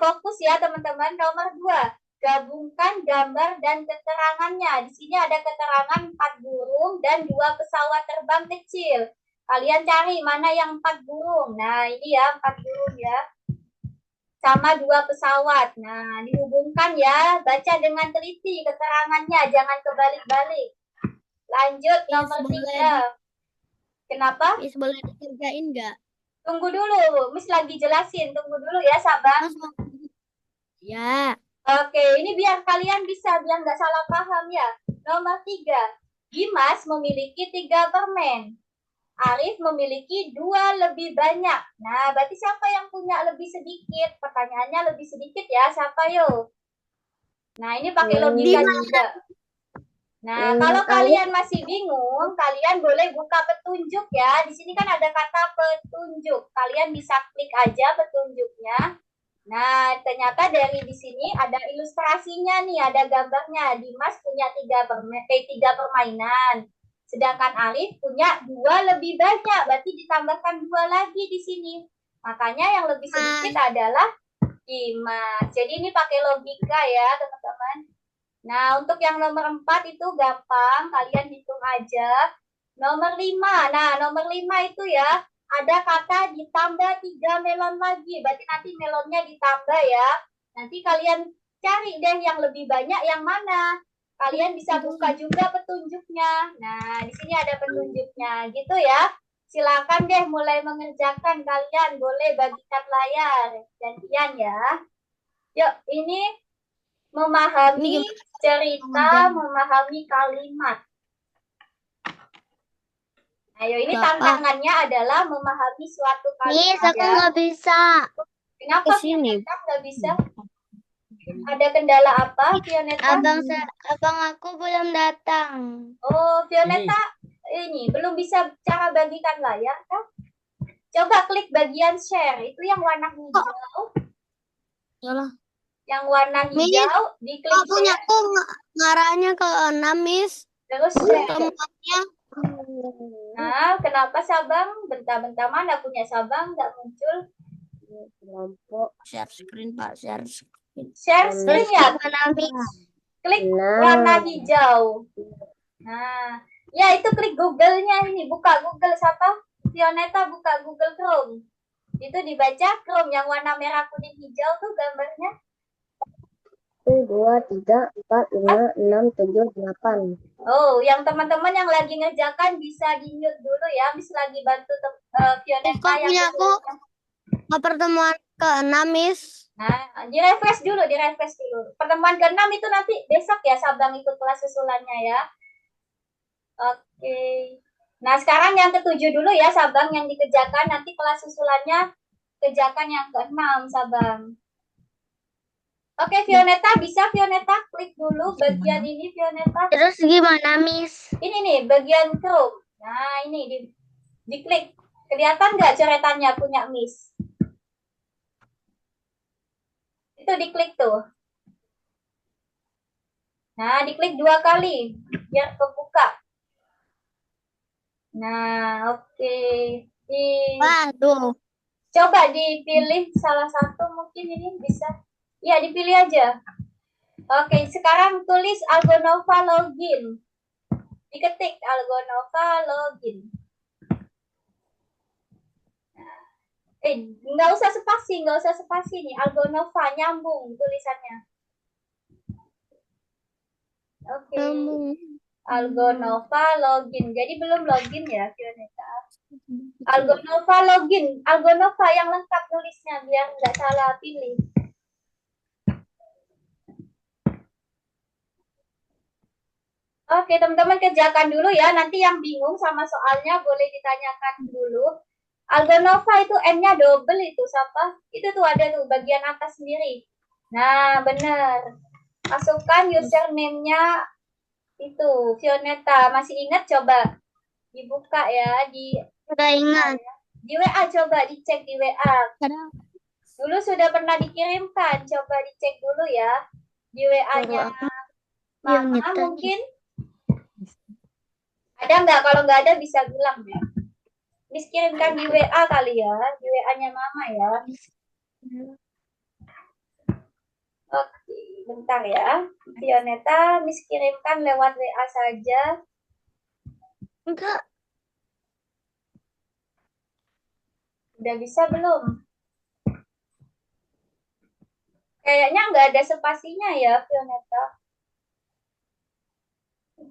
fokus ya teman-teman. Nomor 2, gabungkan gambar dan keterangannya. Di sini ada keterangan 4 burung dan 2 pesawat terbang kecil. Kalian cari mana yang 4 burung. Nah, ini ya 4 burung ya. Sama 2 pesawat. Nah, dihubungkan ya. Baca dengan teliti keterangannya. Jangan kebalik-balik. Lanjut nomor 3. Kenapa? Miss boleh dikerjain nggak? Tunggu dulu. Miss lagi jelasin. Tunggu dulu ya, sabar. Ya. Oke, ini biar kalian bisa, biar nggak salah paham ya. Nomor 3. Dimas memiliki 3 permen. Arif memiliki 2 lebih banyak. Nah, berarti siapa yang punya lebih sedikit? Pertanyaannya lebih sedikit ya, siapa yuk? Nah, ini pakai logika juga. Nah, kalau kalian masih bingung, kalian boleh buka petunjuk ya. Di sini kan ada kata petunjuk. Kalian bisa klik aja petunjuknya. Nah, ternyata dari di sini ada ilustrasinya nih, ada gambarnya. Dimas punya 3 permainan. Sedangkan Arif punya 2 lebih banyak, berarti ditambahkan 2 lagi di sini. Makanya yang lebih sedikit adalah Dimas. Jadi ini pakai logika ya, teman-teman. Nah, untuk yang nomor 4 itu gampang, kalian hitung aja. Nomor 5. Nah, nomor 5 itu ya, ada kata ditambah 3 melon lagi. Berarti nanti melonnya ditambah ya. Nanti kalian cari deh yang lebih banyak yang mana. Kalian bisa buka juga petunjuknya. Nah, di sini ada petunjuknya gitu ya. Silakan deh mulai mengerjakan, kalian boleh bagikan layar. Gantian ya. Yuk, ini memahami cerita, memahami kalimat. Ayo, ini tantangannya adalah memahami suatu kalimat. Miss, aku nggak bisa. Kenapa Fioneta nggak bisa? Ada kendala apa, Fioneta? Abang aku belum datang. Oh, Fioneta ini belum bisa cara bagikan layar kan? Coba klik bagian share, itu yang warna hijau. Salah. Yang warna hijau, diklik Oh, punya share. aku ngarahnya ke 6, Miss. Terus share. Temuannya Nah, kenapa Sabang? Bentar-bentar mana punya Sabang nggak muncul? share screen, Pak. Share screen. Share screen ya? Klik warna hijau. Nah, ya itu klik Google-nya ini. Buka Google siapa? Fioneta buka Google Chrome. Itu dibaca Chrome yang warna merah kuning hijau tuh gambarnya. 1, 2, 3, 4, 5, 6, 7, 8. Oh, yang teman-teman yang lagi ngerjakan bisa di-mute dulu ya. Miss lagi bantu Fioneta Kok yang punya aku pertemuan ke-6, Miss. Nah, di-refresh dulu. Pertemuan ke-6 itu nanti besok ya, Sabang ikut kelas susulannya ya. Oke. Nah, sekarang yang ke-7 dulu ya, Sabang yang dikerjakan. Nanti kelas susulannya kerjakan yang ke-6, Sabang. Oke, Fioneta, bisa Fioneta klik dulu bagian ini, Fioneta. Terus gimana, Miss? Ini nih, bagian Chrome. Nah, ini diklik. Kelihatan nggak coretannya punya Miss? Itu diklik tuh. Nah, diklik 2 kali biar kebuka. Nah, oke. Waduh. Coba dipilih salah satu, mungkin ini bisa. Ya, dipilih aja. Oke, sekarang tulis Algonova login. Diketik Algonova login. Nggak usah spasi nih. Algonova nyambung tulisannya. Oke. Algonova login. Jadi belum login ya, Fioneta. Algonova login. Algonova yang lengkap tulisnya biar nggak salah pilih. Oke, teman-teman kerjakan dulu ya. Nanti yang bingung sama soalnya boleh ditanyakan dulu. Alganova itu N-nya double itu siapa? Itu tuh ada tuh bagian atas sendiri. Nah, benar. Masukkan username-nya itu Fioneta. Masih ingat? Coba dibuka ya di Udah ingat. di WA, coba dicek di WA. Ada Dulu sudah pernah dikirimkan. Coba dicek dulu ya di WA-nya Mama Fioneta. mungkin. Ada nggak? Kalau nggak ada bisa bilang ya. Miss kirimkan di WA kali ya, di WA-nya Mama ya. Oke, bentar ya. Fioneta, Miss kirimkan lewat WA saja. Enggak. Udah bisa belum? Kayaknya nggak ada spasinya ya, Fioneta.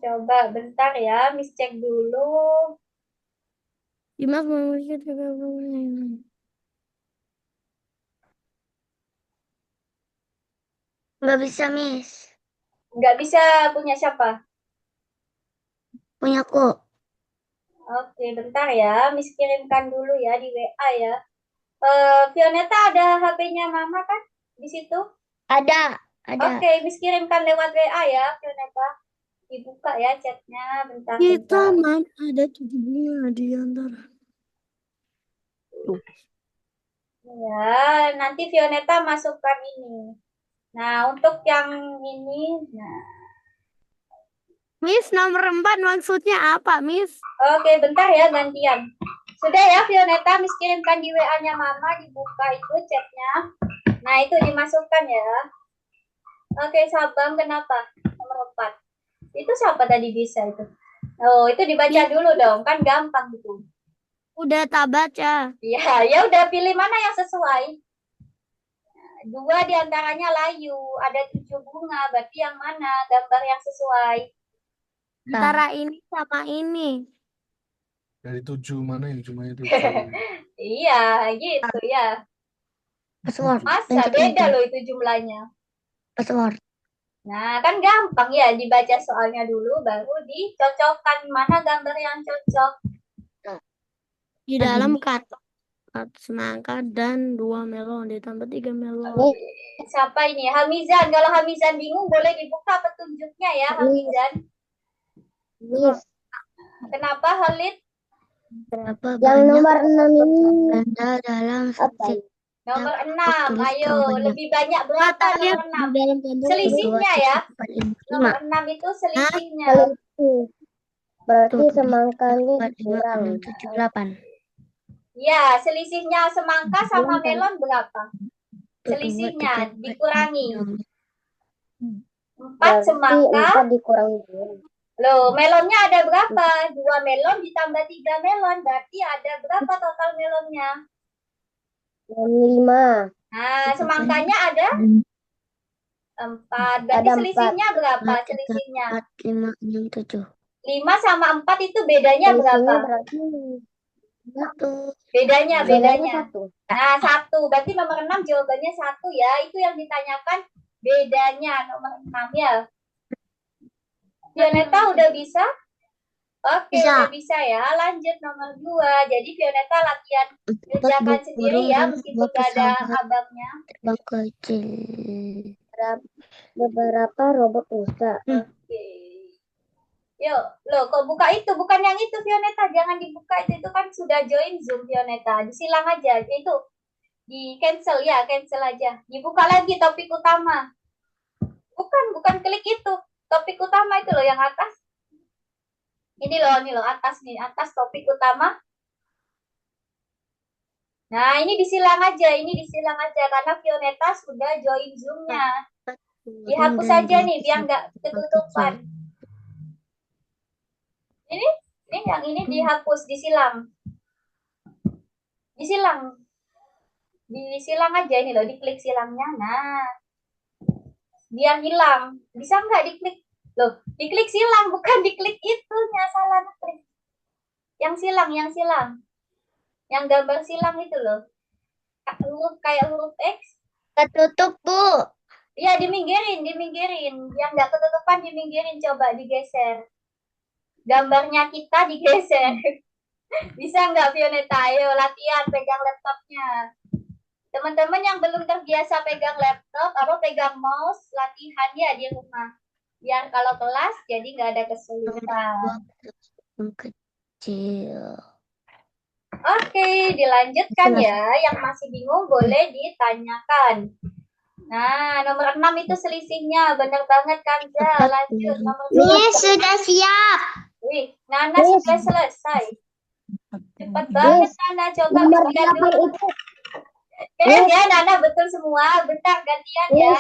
Coba bentar ya, Miss cek dulu. Dimas memiliki nggak bisa, Miss. Nggak bisa punya siapa? Punya aku. Oke, bentar ya. Miss kirimkan dulu ya di WA ya. Fioneta ada HP-nya Mama kan di situ? Ada. Oke, Miss kirimkan lewat WA ya, Fioneta. Dibuka ya chatnya, bentar. Kita bentar. mam ada 7 bunga di antara. Ya, nanti Fioneta masukkan ini. Nah, untuk yang ini, nah. Miss, nomor 4 maksudnya apa, Miss? Oke, bentar ya gantian. Sudah ya, Fioneta, Miss kirimkan di WA-nya Mama, dibuka itu chatnya. Nah, itu dimasukkan ya. Oke, Sabang kenapa? Nomor 4. Itu siapa tadi bisa itu? Oh, itu dibaca dulu dong, kan gampang gitu. Udah tak baca. Ya udah pilih mana yang sesuai. Dua diantaranya layu, ada 7 bunga, berarti yang mana gambar yang sesuai? Antara ini sama ini. Dari 7 mana yang cuma itu? Iya, gitu ya. Password. Masa beda loh itu jumlahnya. Password. Nah, kan gampang ya dibaca soalnya dulu, baru dicocokkan mana gambar yang cocok. Di dalam kartu semangka dan 2 melon ditambah 3 melon. Siapa ini? Hamizan. Kalau Hamizan bingung boleh dibuka petunjuknya ya, Hamizan. Miss, Kenapa Halid? Berapa yang banyak nomor 6 ini benda dalam apa? Nomor 6. tulis Ayo, jawabannya. lebih banyak berapa nomor 6? Dalam benda Selisihnya ya. 5. Nomor 6 itu selisihnya. Selisih. Berarti semangka ini kurang. 7, 8. Ya, selisihnya semangka sama melon berapa? 2, Selisihnya 3, 4, dikurangi. 4 Berarti semangka. 4 dikurangi 2. Loh, melonnya ada berapa? 2 melon ditambah 3 melon. Berarti ada berapa total melonnya? 5. Nah, semangkanya ada 4. Berarti Ada 4. selisihnya berapa? 3, Selisihnya 4, 5, 6, 7. 5 sama 4 itu bedanya Selisihnya berapa? berarti 1. Bedanya. bedanya 1. Nah, 1. Berarti nomor 6 jawabannya 1 ya. Itu yang ditanyakan bedanya nomor 6 ya. Fioneta udah bisa? Oke, Bisa. udah bisa ya. Lanjut nomor 2. Jadi Fioneta latihan kerjakan sendiri ya, meskipun gak ada abangnya. Terbang kecil. Beberapa robot rusa. Oke. Yuk, loh kok buka itu? Bukan yang itu Fioneta, jangan dibuka itu kan sudah join Zoom Fioneta. Disilang aja, itu di cancel ya, cancel aja. Dibuka lagi topik utama. Bukan klik itu. Topik utama itu loh yang atas. Ini loh atas nih, atas topik utama. Nah, ini disilang aja karena Fioneta sudah join Zoom-nya. Dihapus saja nih biar nggak ketutupan. Ini yang ini dihapus, disilang. Disilang aja ini loh, diklik silangnya. Nah, biar hilang. Bisa nggak diklik? Loh, diklik silang, bukan diklik itunya, salah klik. Yang silang. Yang gambar silang itu loh. Kayak huruf X. Ketutup, Bu. Iya, diminggirin. Yang nggak ketutupan diminggirin, coba digeser. Gambarnya kita digeser. Bisa nggak Vioneta? Ayo latihan pegang laptopnya. Teman-teman yang belum terbiasa pegang laptop atau pegang mouse, latihan ya di rumah. Biar kalau kelas jadi nggak ada kesulitan. Yang kecil. Oke, dilanjutkan ya. Yang masih bingung boleh ditanyakan. Nah, nomor 6 itu selisihnya. Benar banget, Kanza. Lanjut, nomor 2. Sudah siap. Wih, Nana sudah selesai. Cepat banget, Nana. Coba Nomor lihat 8 dulu. itu. Keren ya, Nana. Betul semua. Bentar, gantian ya.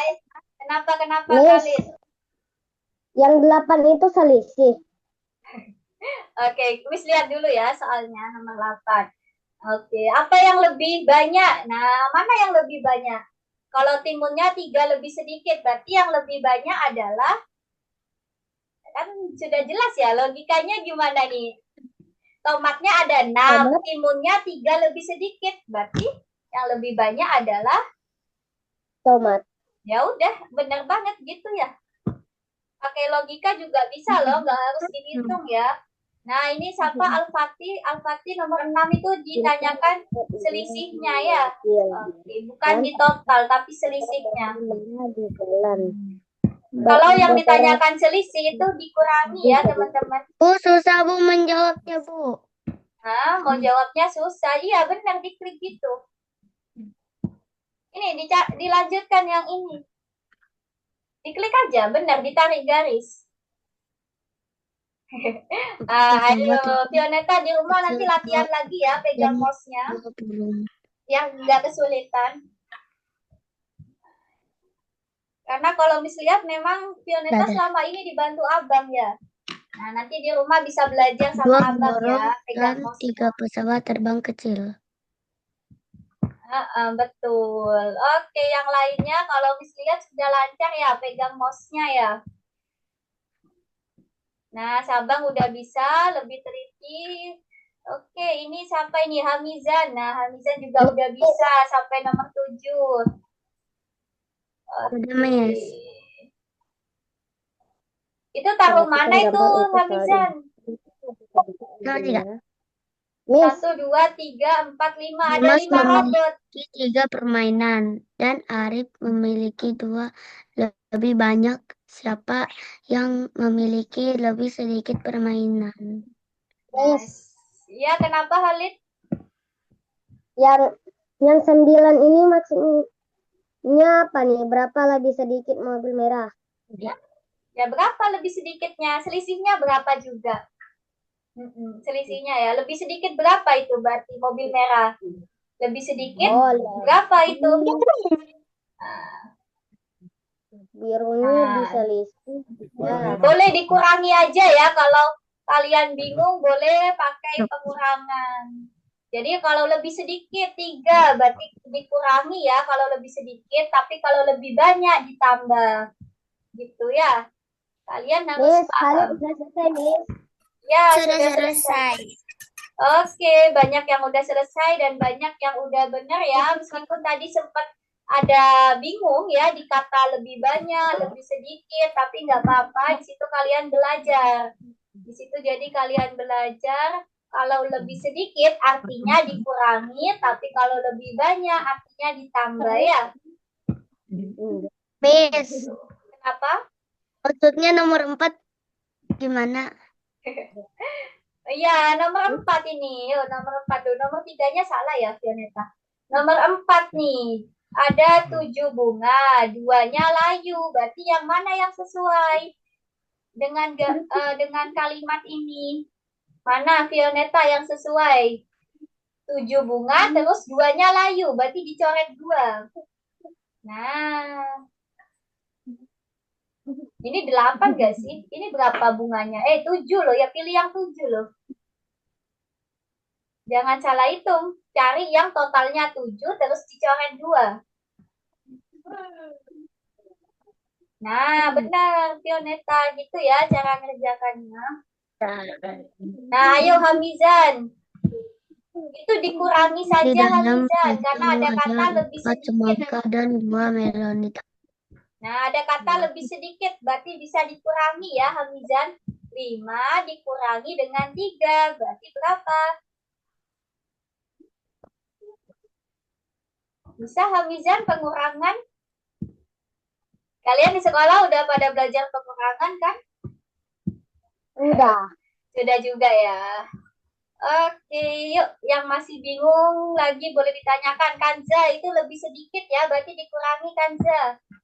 Kenapa Miss. kalian? Yang 8 itu selisih. Oke, kuis lihat dulu ya soalnya nomor 8. Oke, apa yang lebih banyak? Nah, mana yang lebih banyak? Kalau timunnya 3 lebih sedikit, berarti yang lebih banyak adalah, kan sudah jelas ya, logikanya gimana nih? Tomatnya ada 6, Tomat. timunnya 3 lebih sedikit, berarti yang lebih banyak adalah, Tomat. ya udah, benar banget gitu ya. Pakai logika juga bisa loh, nggak harus dihitung ya. Nah, ini siapa Al-Fatih? Al-Fatih nomor 6 itu ditanyakan selisihnya ya. Oke, bukan di total, tapi selisihnya. Kalau yang ditanyakan selisih itu dikurangi ya, teman-teman. Bu, susah Bu menjawabnya Bu. Nah, mau jawabnya susah. Iya, benar, diklik gitu. Ini dilanjutkan yang ini. Diklik aja, benar, ditarik garis. Ayo, Vioneta di rumah nanti latihan lagi ya, pegang mouse-nya. Yang nggak kesulitan. Karena kalau Miss lihat memang Vioneta selama ini dibantu abang ya. Nah, nanti di rumah bisa belajar sama abang ya, pegang dan mouse-nya. 3 pesawat terbang kecil. Betul. Oke, yang lainnya kalau Miss lihat sudah lancar ya, pegang mouse-nya ya. Nah, Sabang udah bisa, lebih teliti. Oke, ini sampai nih Hamizan. Nah, Hamizan juga udah bisa sampai nomor 7. Udah, Miss. Itu taruh mana itu, Hamizan? Miss. 1, 2, 3, 4, 5. Ada 5 robot. 3 permainan dan Arif memiliki 2 lebih banyak. Siapa yang memiliki lebih sedikit permainan? Yes. Ya, kenapa Halid? Yang 9 ini maksudnya apa nih? Berapa lebih sedikit mobil merah? Ya, berapa lebih sedikitnya? Selisihnya berapa juga? Selisihnya ya. Lebih sedikit berapa itu berarti mobil merah? Lebih sedikit berapa itu? Birunya diselisih. Ya. Boleh dikurangi aja ya. Kalau kalian bingung boleh pakai pengurangan. Jadi kalau lebih sedikit 3 berarti dikurangi ya kalau lebih sedikit. Tapi kalau lebih banyak ditambah. Gitu ya. Kalian harus paham. Sudah selesai, Miss. Ya, sudah selesai. Oke, banyak yang udah selesai dan banyak yang udah benar ya. Meskipun tadi sempat ada bingung ya di kata lebih banyak, lebih sedikit, tapi nggak apa-apa. Di situ kalian belajar. Di situ jadi kalian belajar kalau lebih sedikit artinya dikurangi, tapi kalau lebih banyak artinya ditambah ya. Miss, Kenapa? maksudnya nomor 4 gimana? Iya, nomor 4 ini. Yuk, nomor 4 dulu. Nomor 3-nya salah ya, Vioneta. Nomor 4 nih. Ada 7 bunga, 2-nya layu. Berarti yang mana yang sesuai dengan kalimat ini? Mana Vioneta yang sesuai? 7 bunga, terus 2-nya layu. Berarti dicoret 2. Nah. Ini 8 gak sih? Ini berapa bunganya? 7 loh. Ya pilih yang 7 loh. Jangan salah hitung. Cari yang totalnya 7 terus dicoret 2. Nah, benar Vioneta. Gitu ya cara ngerjakannya. Nah, ayo Hamizan. Itu dikurangi saja Hamizan. Karena ada kata lebih sedikit. Dan 2 melon. Nah, ada kata lebih sedikit, berarti bisa dikurangi ya, Hamizan. 5 dikurangi dengan 3, berarti berapa? Bisa Hamizan pengurangan? Kalian di sekolah udah pada belajar pengurangan kan? Udah. Sudah juga ya. Oke, yuk. Yang masih bingung lagi boleh ditanyakan. Kanza itu lebih sedikit ya, berarti dikurangi Kanza.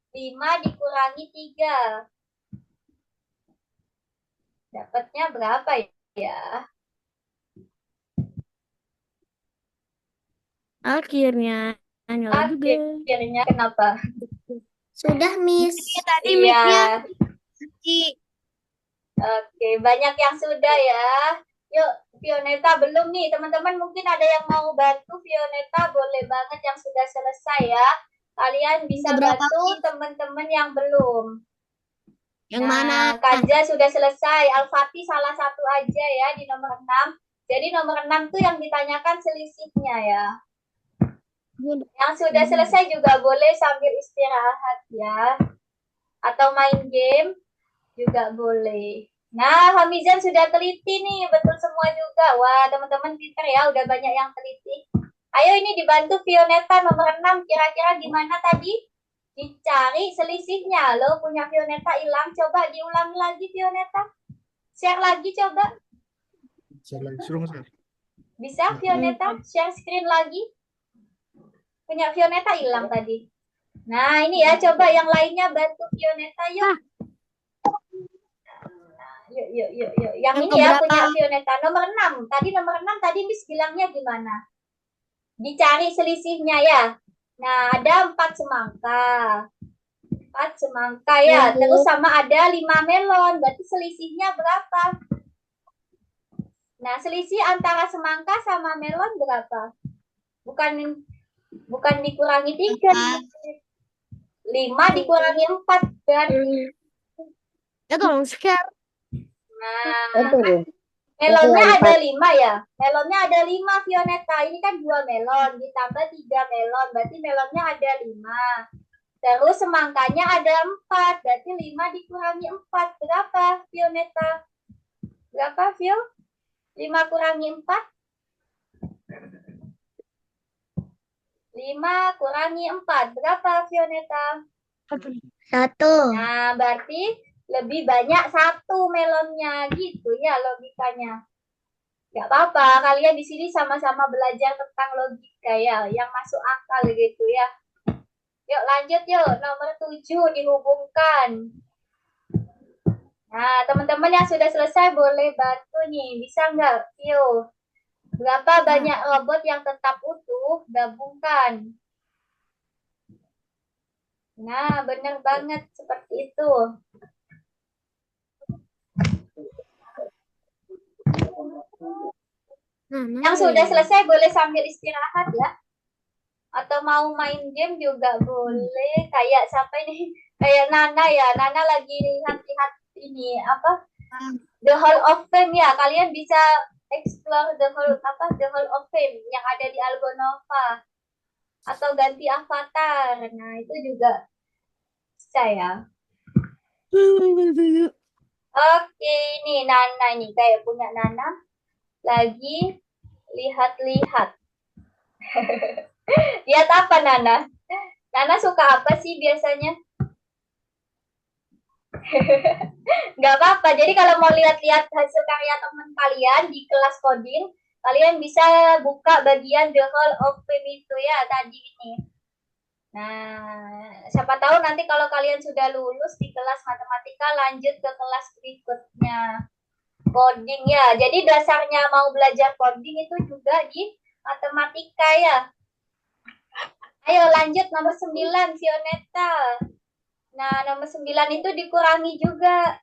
5 dikurangi 3. Dapatnya berapa ya? Akhirnya nyala juga. Akhirnya kenapa? Sudah, Miss. Tadi Iya. mic-nya Oke, banyak yang sudah ya. Yuk, Fioneta belum nih. Teman-teman mungkin ada yang mau bantu Fioneta, boleh banget yang sudah selesai ya. Kalian bisa Berapa, bantu teman-teman yang belum. yang Nah, mana? Kanza sudah selesai. Al-Fatih salah satu aja ya di nomor 6. Jadi nomor 6 tuh yang ditanyakan selisihnya ya. Yang sudah selesai juga boleh sambil istirahat ya. Atau main game juga boleh. Nah, Hamizan sudah teliti nih, betul semua juga. Wah, teman-teman pintar ya, udah banyak yang teliti. Ayo ini dibantu Fioneta nomor 6, kira-kira gimana tadi? Dicari selisihnya. Lo punya Fioneta hilang, coba diulang lagi Fioneta. Share lagi coba. Share lagi, suruh nge-share. Bisa Fioneta share screen lagi? Punya Fioneta hilang tadi. Nah, ini ya, coba yang lainnya bantu Fioneta yuk. Yuk. Yang ini ya punya Fioneta nomor 6. Tadi nomor 6 tadi Miss bilangnya gimana? Dicari selisihnya ya. Nah, ada 4 semangka. 4 semangka ya. Terus sama ada 5 melon. Berarti selisihnya berapa? Nah, selisih antara semangka sama melon berapa? Bukan dikurangi 3. 5 dikurangi 4 kan? Ya tolong share. Nah, melonnya ada 5 ya. Melonnya ada 5 Fioneta. Ini kan 2 melon ditambah 3 melon. Berarti melonnya ada 5. Terus semangkanya ada 4. Berarti 5 dikurangi 4. Berapa Fioneta? Berapa Fio? 5 kurangi 4? 5 kurangi 4. Berapa Fioneta? 1. Nah, berarti lebih banyak 1 melonnya gitu ya logikanya. Gak apa-apa, kalian di sini sama-sama belajar tentang logika ya, yang masuk akal gitu ya. Yuk lanjut yuk, nomor 7 dihubungkan. Nah, teman-teman yang sudah selesai boleh bantu nih, bisa nggak? Yuk, berapa banyak robot yang tetap utuh? Gabungkan. Nah, benar banget seperti itu. Yang sudah selesai boleh sambil istirahat ya. Atau mau main game juga boleh. Kayak siapa ini? Kayak Nana ya. Nana lagi lihat-lihat ini apa? The Hall of Fame ya. Kalian bisa explore the Hall of Fame yang ada di Algonova. Atau ganti avatar. Nah, itu juga bisa ya. Oke, ini Nana nih kayak punya Nana. Lagi lihat-lihat. Lihat apa Nana? Nana suka apa sih biasanya? Nggak apa-apa. Jadi kalau mau lihat-lihat hasil karya teman kalian di kelas coding, kalian bisa buka bagian The Hall of Fame itu ya tadi ini. Nah, siapa tahu nanti kalau kalian sudah lulus di kelas matematika lanjut ke kelas berikutnya. Coding ya. Jadi dasarnya mau belajar coding itu juga di matematika ya. Ayo lanjut nomor 9 Fioneta. Nah, nomor 9 itu dikurangi juga.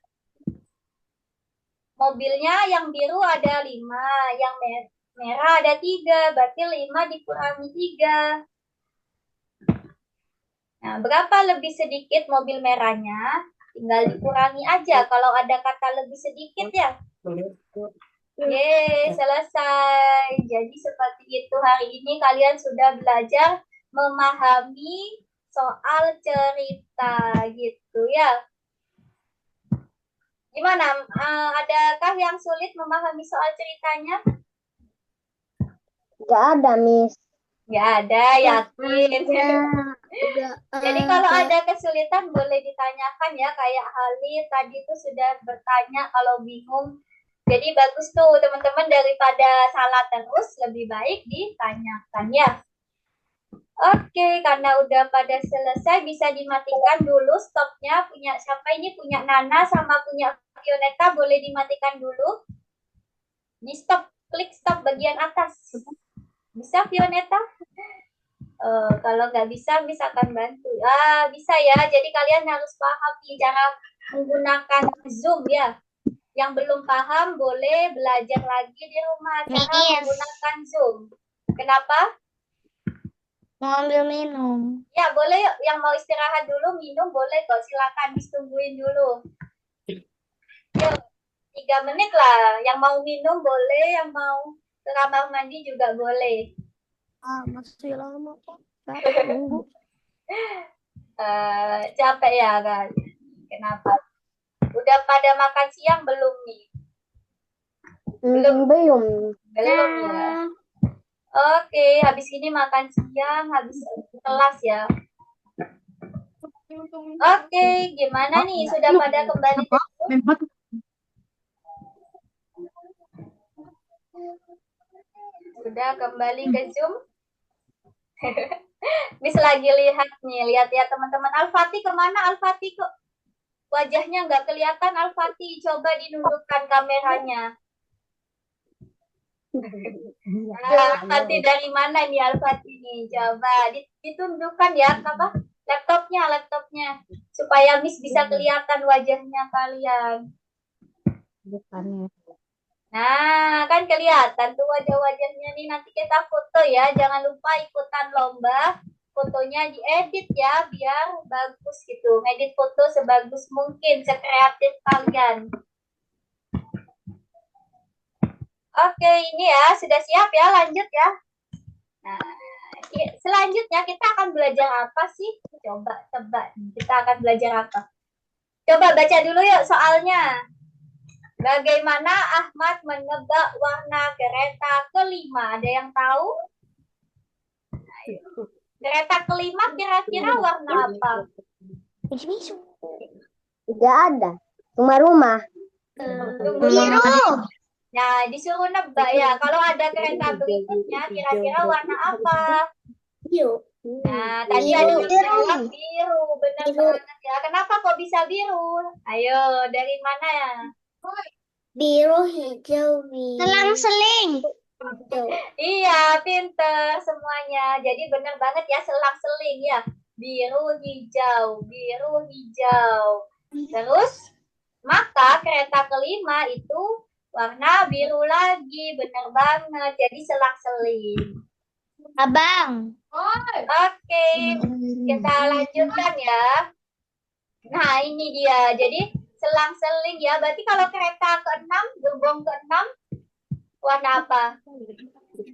Mobilnya yang biru ada 5, yang merah ada 3, berarti 5 dikurangi 3. Nah, berapa lebih sedikit mobil merahnya? Tinggal dikurangi aja kalau ada kata lebih sedikit ya. Yeay, selesai. Jadi seperti itu hari ini kalian sudah belajar memahami soal cerita gitu ya. Gimana? Adakah yang sulit memahami soal ceritanya? Nggak ada, Miss. Nggak ada, yakin. Udah Jadi kalau ada kesulitan boleh ditanyakan ya, kayak Halid tadi tuh sudah bertanya kalau bingung. Jadi bagus tuh teman-teman, daripada salah terus lebih baik ditanyakan ya. Oke, karena udah pada selesai bisa dimatikan dulu stopnya. Punya siapa ini? Punya Nana sama punya Vioneta, boleh dimatikan dulu. Di stop, klik stop bagian atas. Bisa Vioneta? Kalau nggak bisa, akan bantu. Bisa ya. Jadi kalian harus paham nih cara menggunakan Zoom ya. Yang belum paham boleh belajar lagi di rumah cara menggunakan Zoom. Kenapa? mau ambil minum. Ya boleh yuk. Yang mau istirahat dulu minum boleh kok. Silakan ditungguin dulu. Yuk, 3 menit lah. Yang mau minum boleh, yang mau ke kamar mandi juga boleh. Masih lama kok. Capek nunggu. Capek ya kan? Kenapa? Udah pada makan siang belum nih? Belum. Belum ya. Oke, habis ini makan siang, habis kelas ya. Oke, gimana nih? Sudah pada kembali ke Zoom? Sudah kembali ke Zoom? Miss lagi lihat nih, lihat ya teman-teman. Al-Fatih kemana? Al-Fatih kok wajahnya nggak kelihatan. Al-Fatih, coba dinundukkan kameranya. Al-Fatih dari mana nih Al-Fatih nih? Coba ditundukkan ya, apa? Laptopnya. Supaya Miss bisa kelihatan wajahnya kalian. Nah, kan kelihatan tuh wajah-wajahnya nih. Nanti kita foto ya. Jangan lupa ikutan lomba. Fotonya diedit ya, biar bagus gitu. Ngedit foto sebagus mungkin, sekreatif kalian. Oke, ini ya. Sudah siap ya? Lanjut ya. Nah, selanjutnya kita akan belajar apa sih? Coba tebak. Kita akan belajar apa? Coba baca dulu yuk soalnya. Bagaimana Ahmad menebak warna kereta kelima? Ada yang tahu? Kereta kelima kira-kira warna apa? Nggak ada. Cuma rumah. Biru. Nah, disuruh nebak ya. Kalau ada kereta berikutnya, kira-kira warna apa? Biru. Nah, tadi ada yang jawab biru. Benar banget ya. Kenapa kok bisa biru? Ayo, dari mana ya? Biru, hijau, biru. Selang-seling. Iya, pinter semuanya. Jadi benar banget ya, selang-seling ya. Biru, hijau, biru, hijau. Terus, maka kereta kelima itu warna biru lagi. Benar banget. Jadi selang-seling. Abang. Oke, kita lanjutkan ya. Nah, ini dia. Jadi selang-seling ya. Berarti kalau kereta ke-6, gerbong ke-6, warna apa?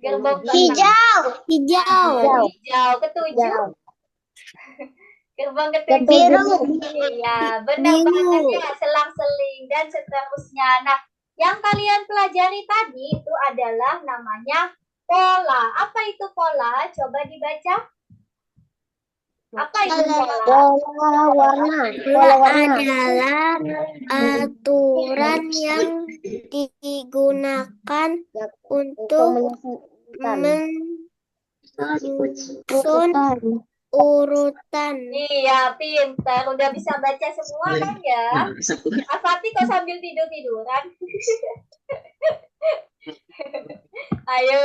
Gerbong ke-6. Hijau. Hijau. Hijau. Ke-7. Gerbong ke-7. Biru. Iya, benar banget ya. Selang-seling dan seterusnya. Nah, yang kalian pelajari tadi itu adalah namanya pola. Apa itu pola? Coba dibaca. Apa itu pola? Pola warna. Adalah aturan yang digunakan untuk menyusun urutan. Iya, pintar. Udah bisa baca semua kan ya? Al-Fatih kok sambil tidur-tiduran? Ayo,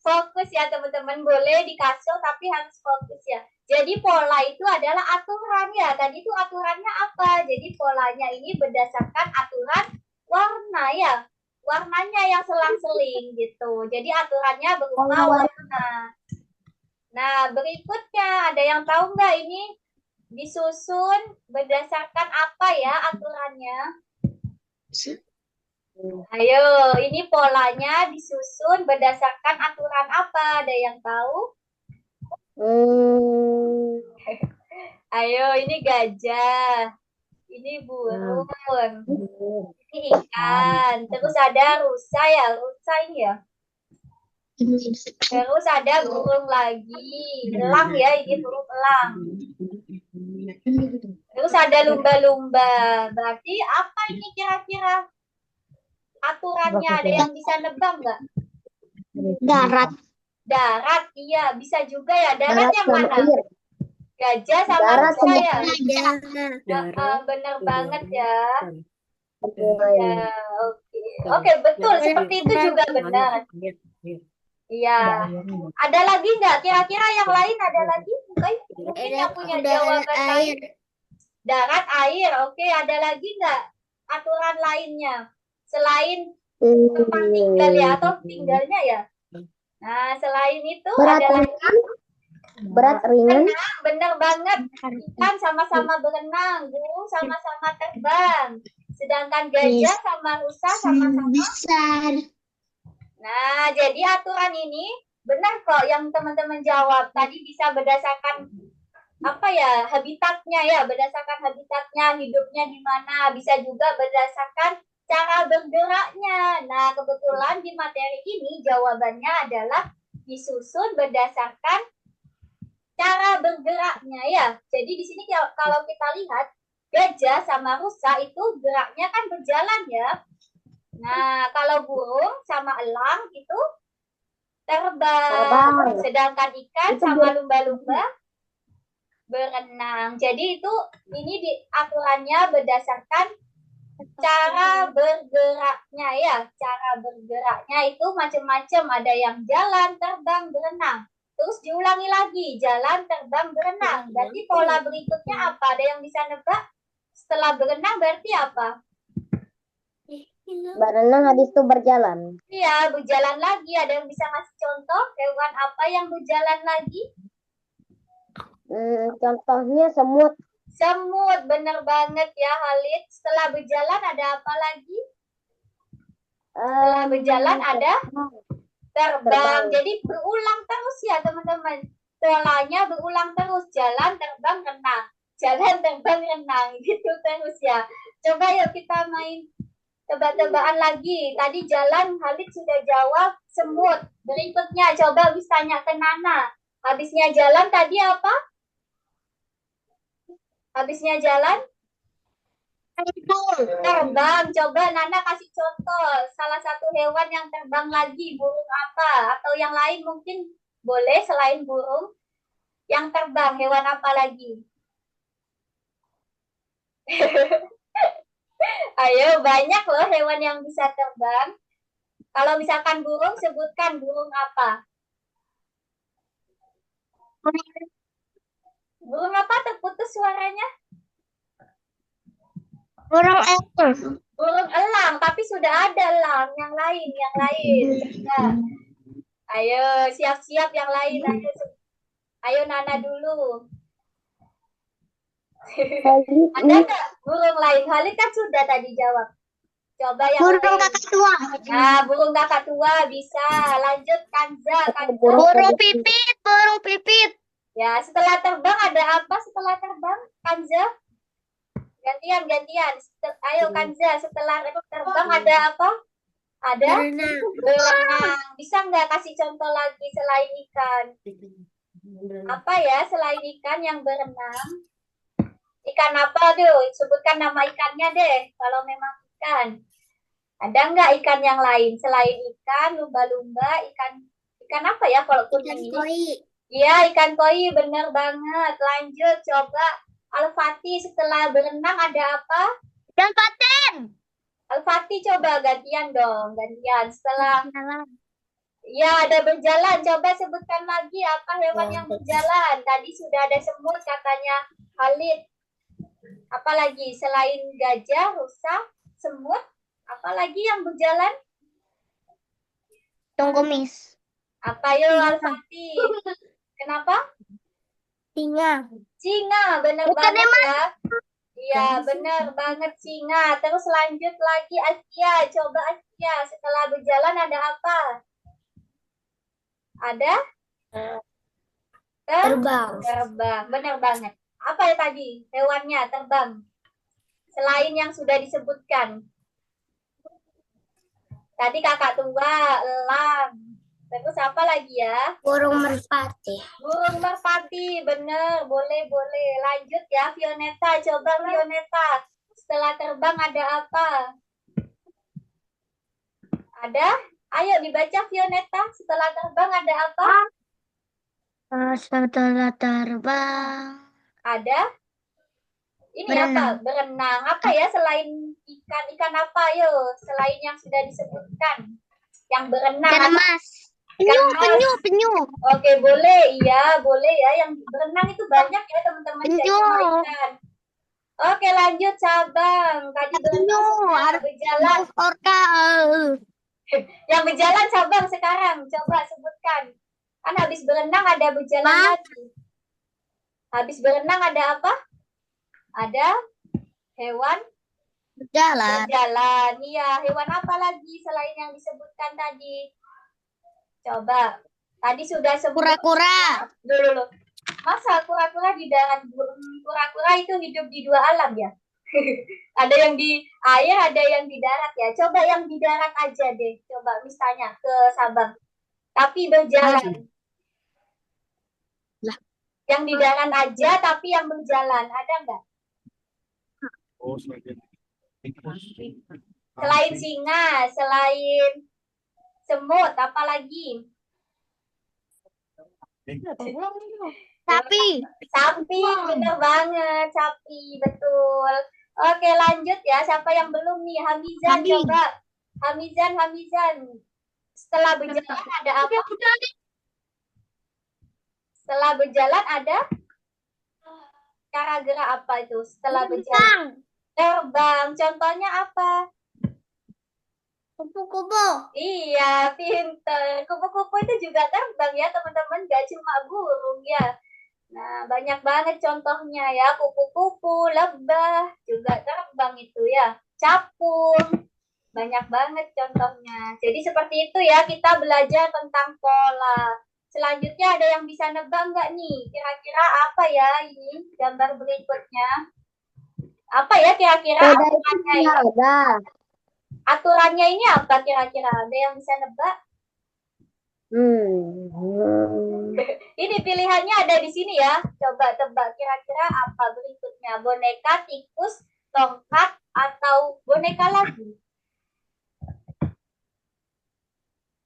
fokus ya teman-teman. Boleh di kasur tapi harus fokus ya. Jadi pola itu adalah aturan ya. Tadi itu aturannya apa? Jadi polanya ini berdasarkan aturan warna ya. Warnanya yang selang-seling gitu. Jadi aturannya berupa warna. Nah, berikutnya ada yang tahu nggak ini disusun berdasarkan apa ya aturannya? Ayo, ini polanya disusun berdasarkan aturan apa? Ada yang tahu? Ayo, ini gajah. Ini burung. Ini ikan. Terus ada rusa ya. Rusa ini ya. Terus ada burung lagi. Elang ya, ini burung elang. Terus ada lumba-lumba. Berarti apa ini kira-kira aturannya? Ada yang bisa nebak nggak? Darat. Darat, iya. Bisa juga ya. Darat Darat yang sama mana? air. Gajah sama Darat rusa ya? Darat. Bener banget ya. Sama Ya, air. oke. Oke, betul. Seperti itu juga benar. Iya. Ada lagi nggak? Kira-kira yang lain ada lagi? Mungkin yang punya jawaban lain. Darat, air. Oke, ada lagi nggak aturan lainnya? Selain tempat tinggal ya, atau tinggalnya ya? Nah, selain itu Berat ada ringan. Berat ringan. berenang, bener banget. Ikan sama-sama berenang, burung sama-sama terbang. Sedangkan gajah sama rusa sama-sama. Besar. Nah, jadi aturan ini benar kok yang teman-teman jawab. Tadi bisa berdasarkan apa ya, habitatnya ya, berdasarkan habitatnya, hidupnya di mana. Bisa juga berdasarkan cara bergeraknya. Nah, kebetulan di materi ini jawabannya adalah disusun berdasarkan cara bergeraknya ya. Jadi di sini kalau kita lihat gajah sama rusa itu geraknya kan berjalan ya. Nah, kalau burung sama elang itu terbang. Sedangkan ikan sama lumba-lumba berenang. Jadi itu ini aturannya berdasarkan cara bergeraknya ya. Cara bergeraknya itu macam-macam. Ada yang jalan, terbang, berenang. Terus diulangi lagi, jalan, terbang, berenang. Berarti pola berikutnya apa? Ada yang bisa nebak? Setelah berenang berarti apa? Berenang habis itu berjalan. Iya, berjalan lagi. Ada yang bisa ngasih contoh hewan apa yang berjalan lagi? Contohnya semut. Semut, bener banget ya Halid. Setelah berjalan ada apa lagi? Setelah berjalan ada terbang. Jadi berulang terus ya teman-teman. Polanya berulang terus. Jalan, terbang, renang. Jalan, terbang, renang. Gitu terus ya. Coba yuk kita main tebak-tebakan lagi. Tadi jalan Halid sudah jawab semut. Berikutnya coba bisa tanya ke Nana. Habisnya jalan tadi apa? Habisnya jalan? Terbang. Coba Nana kasih contoh. Salah satu hewan yang terbang lagi. Burung apa? Atau yang lain mungkin boleh selain burung. Yang terbang. Hewan apa lagi? Ayo, banyak loh hewan yang bisa terbang. Kalau misalkan burung, sebutkan burung apa? Burung apa? Terputus suaranya. Burung elang. Burung elang, tapi sudah ada elang yang lain. Nah, ayo, siap-siap yang lain. Ayo Nana dulu. Ada nggak burung lain? Halid kan sudah tadi jawab. Coba yang Burung lain. kakak tua. Nah, burung kakak tua bisa. Lanjut Kanza. Burung pipit. Burung pipit. Ya, setelah terbang ada apa setelah terbang? Kanza? Gantian. Ayo Kanza, setelah terbang ada apa? Ada? Berenang. Bisa nggak kasih contoh lagi selain ikan? Apa ya selain ikan yang berenang? Ikan apa tuh? Sebutkan nama ikannya deh. Kalau memang ikan. Ada nggak ikan yang lain? Selain ikan, lumba-lumba, ikan apa ya kalau kuning ini? Iya, ikan koi. Bener banget. Lanjut, coba. Al-Fatih, setelah berenang ada apa? Dan paten. Al-Fatih, coba gantian dong. Gantian. Setelah ya, ada berjalan. Coba sebutkan lagi apa hewan yang berjalan. Tadi sudah ada semut katanya Halid. Apalagi selain gajah, rusa, semut, apalagi yang berjalan? Tunggumis. Apa yo Al-Fatih? Kenapa? Singa, bener banget ya. Iya, bener banget singa. Terus lanjut lagi Asia. Coba Asia, setelah berjalan ada apa? Ada? Terbang. Bener banget. Apa ya tadi? Hewannya terbang. Selain yang sudah disebutkan. Tadi kakak tua, elang. Terus apa lagi ya? Burung merpati. Burung merpati, bener. Boleh, boleh. Lanjut ya, Fioneta. Coba Fioneta. Setelah terbang ada apa? Ada? Ayo dibaca Fioneta. Setelah terbang ada apa? Setelah terbang. Ada? Ini Berenang. apa? Berenang. Apa ya selain ikan? Ikan apa yo? Selain yang sudah disebutkan. Yang berenang. Ikan Apa? emas. Ikan mas. Penyu. Oke, boleh. Iya, boleh ya. Yang berenang itu banyak ya teman-teman. Cari Penyu. sama ikan. Oke, lanjut Sabang. Tadi berenang sudah berjalan. Orca. Yang berjalan Sabang sekarang. Coba sebutkan. Kan habis berenang ada berjalan lagi. Habis berenang ada apa? Ada hewan Berjalan. berjalan. Iya, hewan apa lagi selain yang disebutkan tadi? Coba. Tadi sudah sebut. Kura-kura. Dulu. Masa kura-kura di darat? Kura-kura itu hidup di dua alam ya? Ada yang di air, ada yang di darat ya. Coba yang di darat aja deh. Coba misalnya ke Sabang. Tapi berjalan. Yang di darat aja tapi yang berjalan. Ada nggak? Oh, selain tikus. Selain singa, selain semut, apa lagi? Sapi. Sapi, bener banget. Sapi, betul. Oke, lanjut ya. Siapa yang belum nih? Hamizan, Sapi. coba. Hamizan. Setelah berjalan ada apa? Setelah berjalan ada cara gerak apa itu? Setelah berjalan. Terbang. Contohnya apa? Kupu-kupu. Iya, pinter. Kupu-kupu itu juga terbang ya, teman-teman. Gak cuma burung ya. Nah, banyak banget contohnya ya. Kupu-kupu, lebah, juga terbang itu ya. Capung. Banyak banget contohnya. Jadi seperti itu ya, kita belajar tentang pola. Selanjutnya ada yang bisa nebak nggak nih? Kira-kira apa ya ini gambar berikutnya? Apa ya kira-kira Roda itu aturannya punya ini? roda. Aturannya ini apa kira-kira? Ada yang bisa nebak? Ini pilihannya ada di sini ya. Coba tebak kira-kira apa berikutnya. Boneka, tikus, tongkat, atau boneka lagi?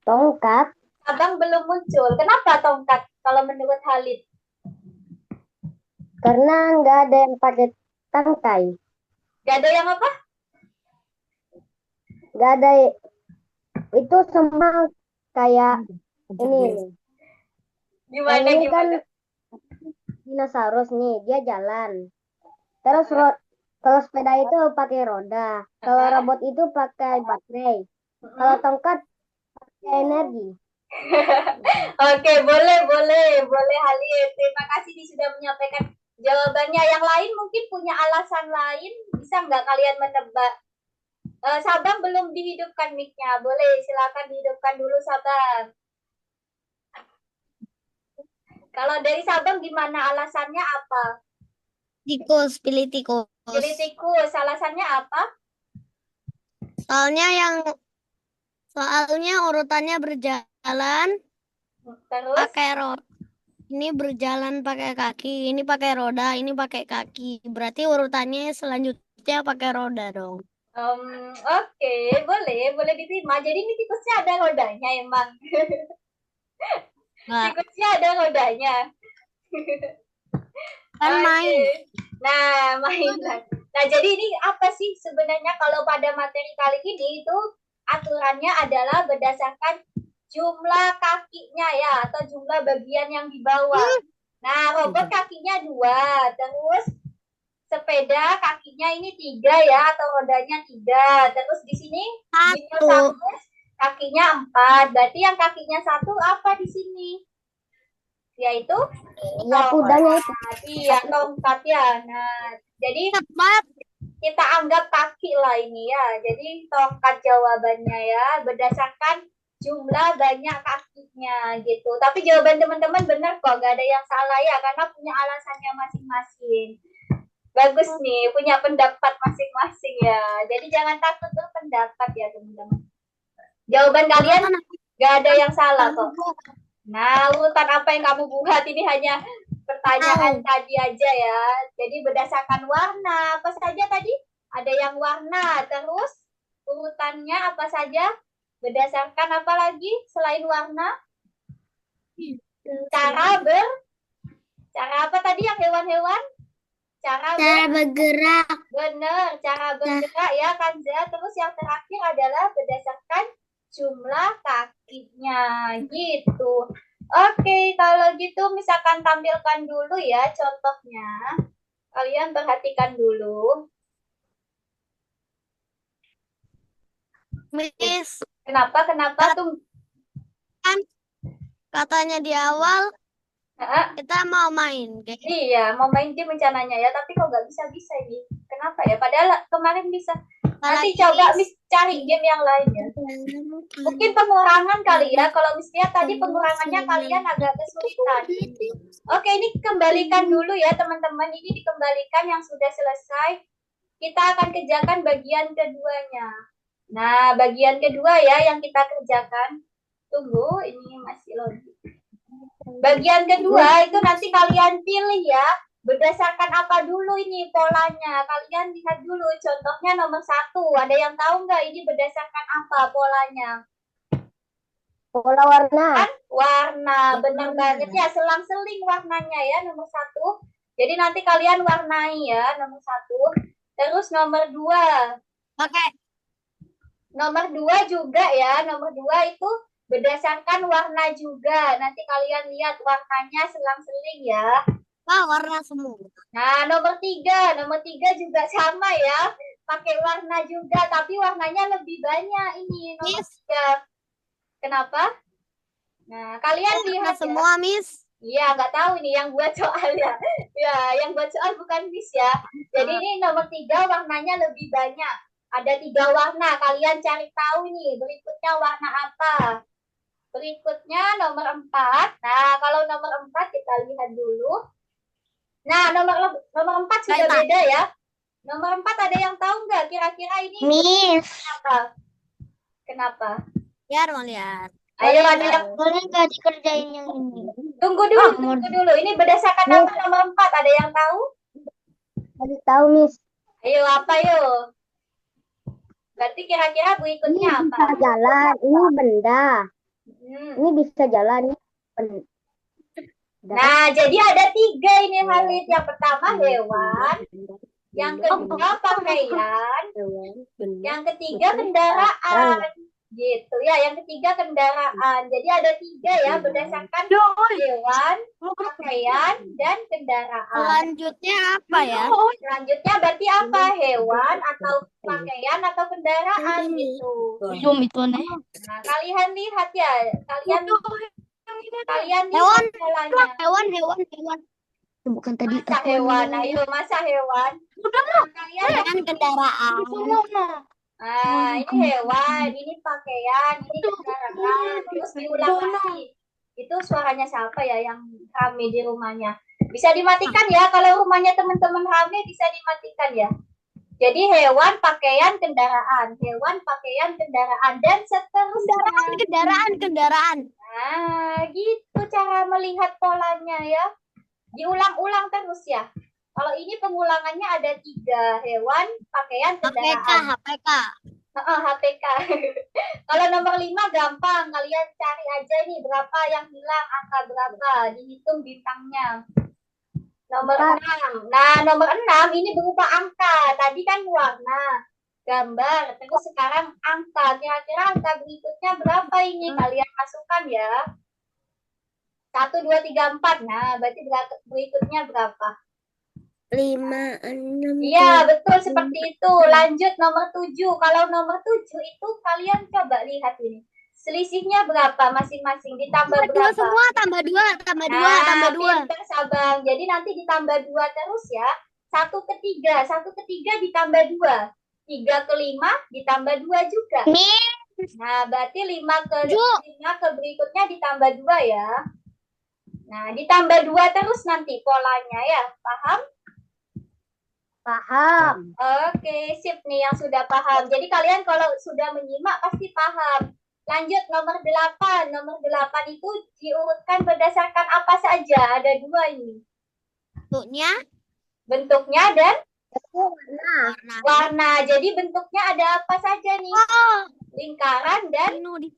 Tongkat. Abang belum muncul. Kenapa tongkat kalau menurut Halid? Karena nggak ada yang pakai tangkai. Gak ada yang apa? Nggak ada. Itu semua kayak ini. Gimana, Yang ini kan gimana? dinosaurus nih, dia jalan. Terus kalau sepeda itu pakai roda. Kalau robot itu pakai baterai. Kalau tongkat pakai energi. Oke, boleh Halid. Terima kasih nih sudah menyampaikan jawabannya. Yang lain mungkin punya alasan lain. Bisa nggak kalian menebak? Sabang belum dihidupkan mic-nya. Boleh, silakan dihidupkan dulu Sabang. Kalau dari Sabang gimana alasannya apa? Tikus. Pilih tikus. Pilih tikus, alasannya apa? Soalnya urutannya berjalan Terus? pakai roda. Ini berjalan pakai kaki, ini pakai roda, ini pakai kaki. Berarti urutannya selanjutnya pakai roda dong. Oke, boleh diterima. Jadi ini tikusnya ada rodanya emang. Nggak, Tikusnya ada rodanya. kan Oke. main. Nah, mainan. Nah, jadi ini apa sih sebenarnya kalau pada materi kali ini itu aturannya adalah berdasarkan jumlah kakinya ya atau jumlah bagian yang di bawah. Nah, robot kakinya 2, terus sepeda kakinya ini 3 ya atau rodanya 3. Terus di sini dinosaurus kakinya 4. Berarti yang kakinya 1 apa di sini? Yaitu Ya kudanya itu. Iya, tongkat ya. Nah, jadi Cepat. kita anggap kaki lah ini ya. Jadi tongkat jawabannya ya berdasarkan jumlah banyak kakinya gitu. Tapi jawaban teman-teman benar kok, nggak ada yang salah ya, karena punya alasannya masing-masing. Bagus nih, punya pendapat masing-masing ya. Jadi jangan takut berpendapat ya teman-teman. Jawaban kalian nggak ada yang salah kok. Nah, urutan apa yang kamu buat ini hanya pertanyaan tadi aja ya. Jadi berdasarkan warna, apa saja tadi? Ada yang warna, terus urutannya apa saja? Berdasarkan apa lagi selain warna? Cara apa tadi yang hewan-hewan? Cara bergerak. benar, cara bergerak ya Kanza. Terus yang terakhir adalah berdasarkan jumlah kakinya gitu. Oke, kalau gitu misalkan tampilkan dulu ya contohnya. Kalian perhatikan dulu. Miss, Kenapa tuh? katanya di awal Nah, kita mau main game. iya, mau main game rencananya ya, tapi kok nggak bisa ini. Kenapa ya? Padahal kemarin bisa. Nanti Apalagi coba Miss cari game yang lain ya. Mungkin pengurangan kali ya. Kalau Miss lihat tadi pengurangannya kalian agak kesulitan. Oke, ini kembalikan dulu ya teman-teman. Ini dikembalikan yang sudah selesai. Kita akan kerjakan bagian keduanya. Nah, bagian kedua ya yang kita kerjakan. Tunggu, ini masih loading. Bagian kedua itu nanti kalian pilih ya. Berdasarkan apa dulu ini polanya? Kalian lihat dulu. Contohnya nomor 1. Ada yang tahu nggak ini berdasarkan apa polanya? Pola warna. Kan warna, benar banget ya. Selang-seling warnanya ya nomor 1. Jadi nanti kalian warnai ya nomor 1. Terus nomor 2. Oke. Nomor 2 juga ya. Nomor 2 itu berdasarkan warna juga. Nanti kalian lihat warnanya selang-seling ya. Warna semua. Nah, nomor 3 juga sama ya. Pakai warna juga, tapi warnanya lebih banyak ini nomor 3. Kenapa? Nah, kalian lihat semua, ya. Miss. Iya, nggak tahu nih yang buat soal ya. Ya, yang buat soal bukan Miss ya. Jadi ini nomor 3 warnanya lebih banyak. Ada 3 warna. Kalian cari tahu nih, berikutnya warna apa? Berikutnya nomor 4. Nah, kalau nomor 4 kita lihat dulu. Nah, nomor 4 sudah beda ya. Nomor 4 ada yang tahu nggak kira-kira ini Miss. Kenapa? Biar mau lihat. Ayo ada yang boleh nggak dikerjain yang ini? tunggu dulu. Ini berdasarkan apa nomor 4? Ada yang tahu? Ada tahu, Miss. Ayo apa yuk? Berarti kira-kira berikutnya Ini apa? bisa jalan, ini benda. Ini bisa jalan, ini benda. Nah, jadi ada 3 ini Halid. Yang pertama hewan, yang kedua pakaian, yang ketiga kendaraan. Gitu ya, yang ketiga kendaraan. Jadi ada 3 ya berdasarkan hewan, pakaian, dan kendaraan. Selanjutnya apa ya? Selanjutnya berarti apa? Hewan atau pakaian atau kendaraan gitu. Nah, kalian lihat ya. Kalian lihat polanya. Hewan. Bukan tadi. Masa hewan, ayo masa hewan. Nah, kalian Kendaraan. ini hewan, ini pakaian, ini kendaraan. Terus diulang lagi. Itu suaranya siapa ya yang rame di rumahnya? Bisa dimatikan ya, kalau rumahnya teman-teman rame bisa dimatikan ya. Jadi hewan, pakaian, kendaraan. Hewan, pakaian, kendaraan. Dan seterusnya. Kendaraan. Nah, gitu cara melihat polanya ya. Diulang-ulang terus ya. Kalau ini pengulangannya ada 3. Hewan, pakaian, kendaraan. HPK. HPK. Kalau nomor 5 gampang. Kalian cari aja nih berapa yang hilang, angka berapa. Dihitung bintangnya. Nomor 6. Nah, nomor 6 ini berupa angka. Tadi kan warna, gambar. Terus sekarang angka. Kira-kira angka berikutnya berapa ini? Kalian masukkan ya. 1, 2, 3, 4. Nah, berarti berikutnya berapa? 5, 6. Iya, betul seperti itu. Lanjut nomor 7. Kalau nomor 7 itu kalian coba lihat ini. Selisihnya berapa masing-masing? Ditambah berapa? Semua tambah 2. Pinter Sabang. Jadi nanti ditambah 2 terus ya. 1 ke 3. 1 ke 3 ditambah 2. 3 ke 5 ditambah 2 juga. Nah, berarti 5 ke Ju. 5 ke berikutnya ditambah 2 ya. Nah, ditambah 2 terus nanti polanya ya. Paham? Paham. Oke, sip nih yang sudah paham. Jadi kalian kalau sudah menyimak pasti paham. Lanjut nomor 8. Nomor 8 itu diurutkan berdasarkan apa saja? Ada 2 ini. Bentuknya Bentuknya dan Warna. warna. Jadi bentuknya ada apa saja nih? Oh, Lingkaran dan Inodius.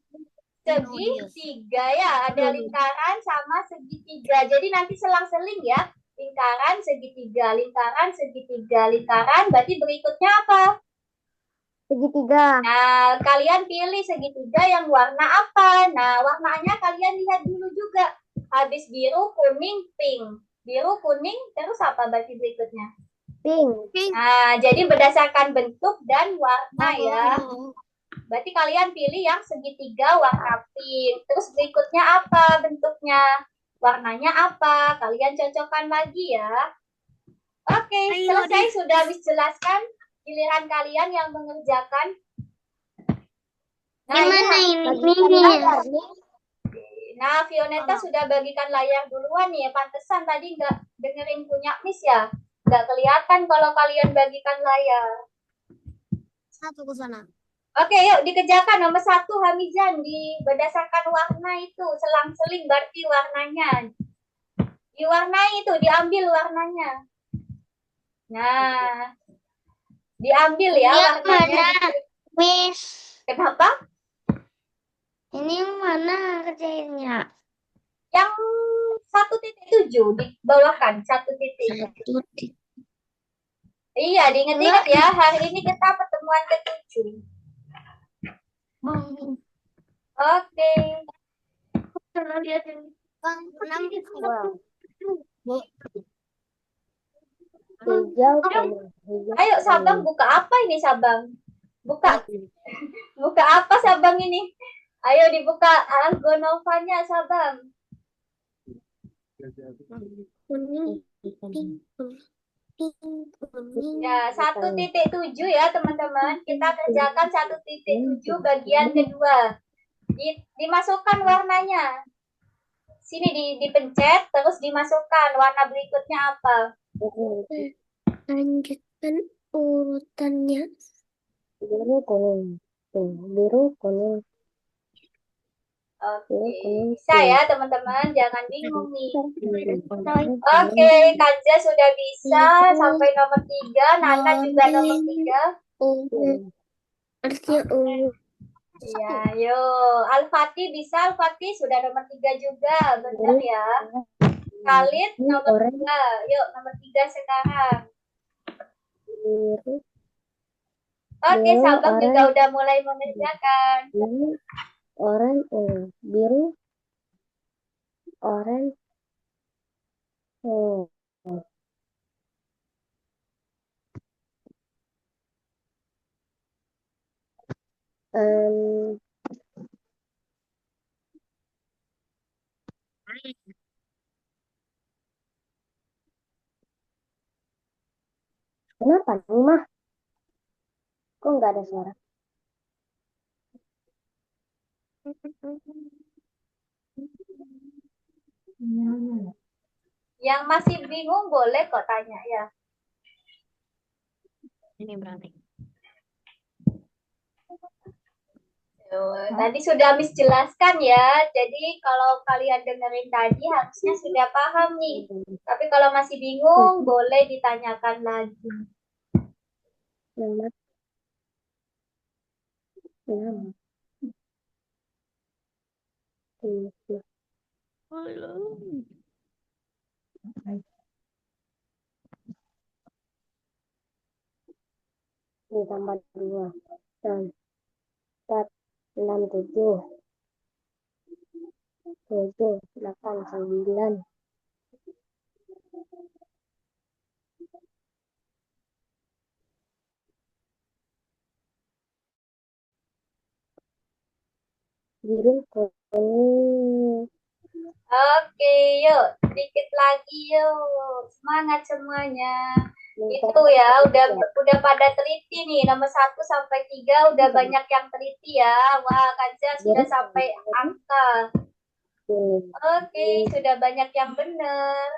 segitiga ya. Ada lingkaran sama segitiga. Jadi nanti selang-seling ya. Lingkaran, segitiga, lingkaran, segitiga, lingkaran. Berarti berikutnya apa? Segitiga. Nah, kalian pilih segitiga yang warna apa? Nah, warnanya kalian lihat dulu juga. Habis biru, kuning, pink. Biru, kuning, terus apa berarti berikutnya? Pink. Nah, jadi berdasarkan bentuk dan warna ya. Oh. Berarti kalian pilih yang segitiga warna pink. Terus berikutnya apa bentuknya? Warnanya apa? Kalian cocokkan lagi ya. Oke, Ayo, selesai sudah habis jelaskan. Giliran kalian yang mengerjakan. Nah, Gimana Bagikan ini? layar nih. Nah, Fioneta sudah bagikan layar duluan nih. Pantesan tadi nggak dengerin punya Miss ya. Nggak kelihatan kalau kalian bagikan layar. Satu ke sana. Oke, yuk dikerjakan. Nomor 1, Hamizan. Berdasarkan warna itu. Selang-seling berarti warnanya. Diwarnai itu, diambil warnanya. Nah, diambil ya Ini warnanya. mana, Miss? Kenapa? Ini yang mana kerjainnya? Yang 1.7 dibawakan 1.7. Satu titik. Iya, diingat-ingat ya. Hari ini kita pertemuan ke-7. Oke. Bang, 6. Wow. Hijau, kuning. Hijau, Ayo Sabang buka apa ini Sabang? Buka. Buka apa Sabang ini? Ayo dibuka Algonovanya Sabang. Kuning. Ya, 1.7 ya teman-teman. Kita kerjakan 1.7 bagian kedua. Dimasukkan warnanya. Sini dipencet, terus dimasukkan warna berikutnya apa? Lanjutkan urutannya. Biru, kuning. Tuh, biru, kuning. Oke, Kuning, bisa ya teman-teman, jangan bingung nih. kuning. Oke, Kanza sudah bisa sampai nomor 3, Nana juga nomor 3. Artinya Iya, yuk. Al-Fatih bisa, Al-Fatih sudah nomor 3 juga, benar ya. Khalid nomor 3, yuk nomor 3 sekarang. Biru, Oke, biru, Sabang juga orange. udah mulai mengerjakan. Biru, orange, biru, orange. Oh. Em, Kenapa nih, Mah? Kok nggak ada suara? Yang masih bingung boleh kok tanya ya. ini berarti. Tadi sudah Miss jelaskan ya. Jadi kalau kalian dengerin tadi harusnya sudah paham nih. Tapi kalau masih bingung boleh ditanyakan lagi. Nama. Nama. Tujuh. Ditambah 2. 6, 4, 6, 7. 7, 8, 9. Biru, kuning. Oke, yuk sedikit lagi yuk. Semangat semuanya. Itu ya, udah pada teliti nih, nomor 1 sampai 3 udah banyak yang teliti ya. Wah, Kanza sudah sampai angka. Oke, sudah banyak yang benar.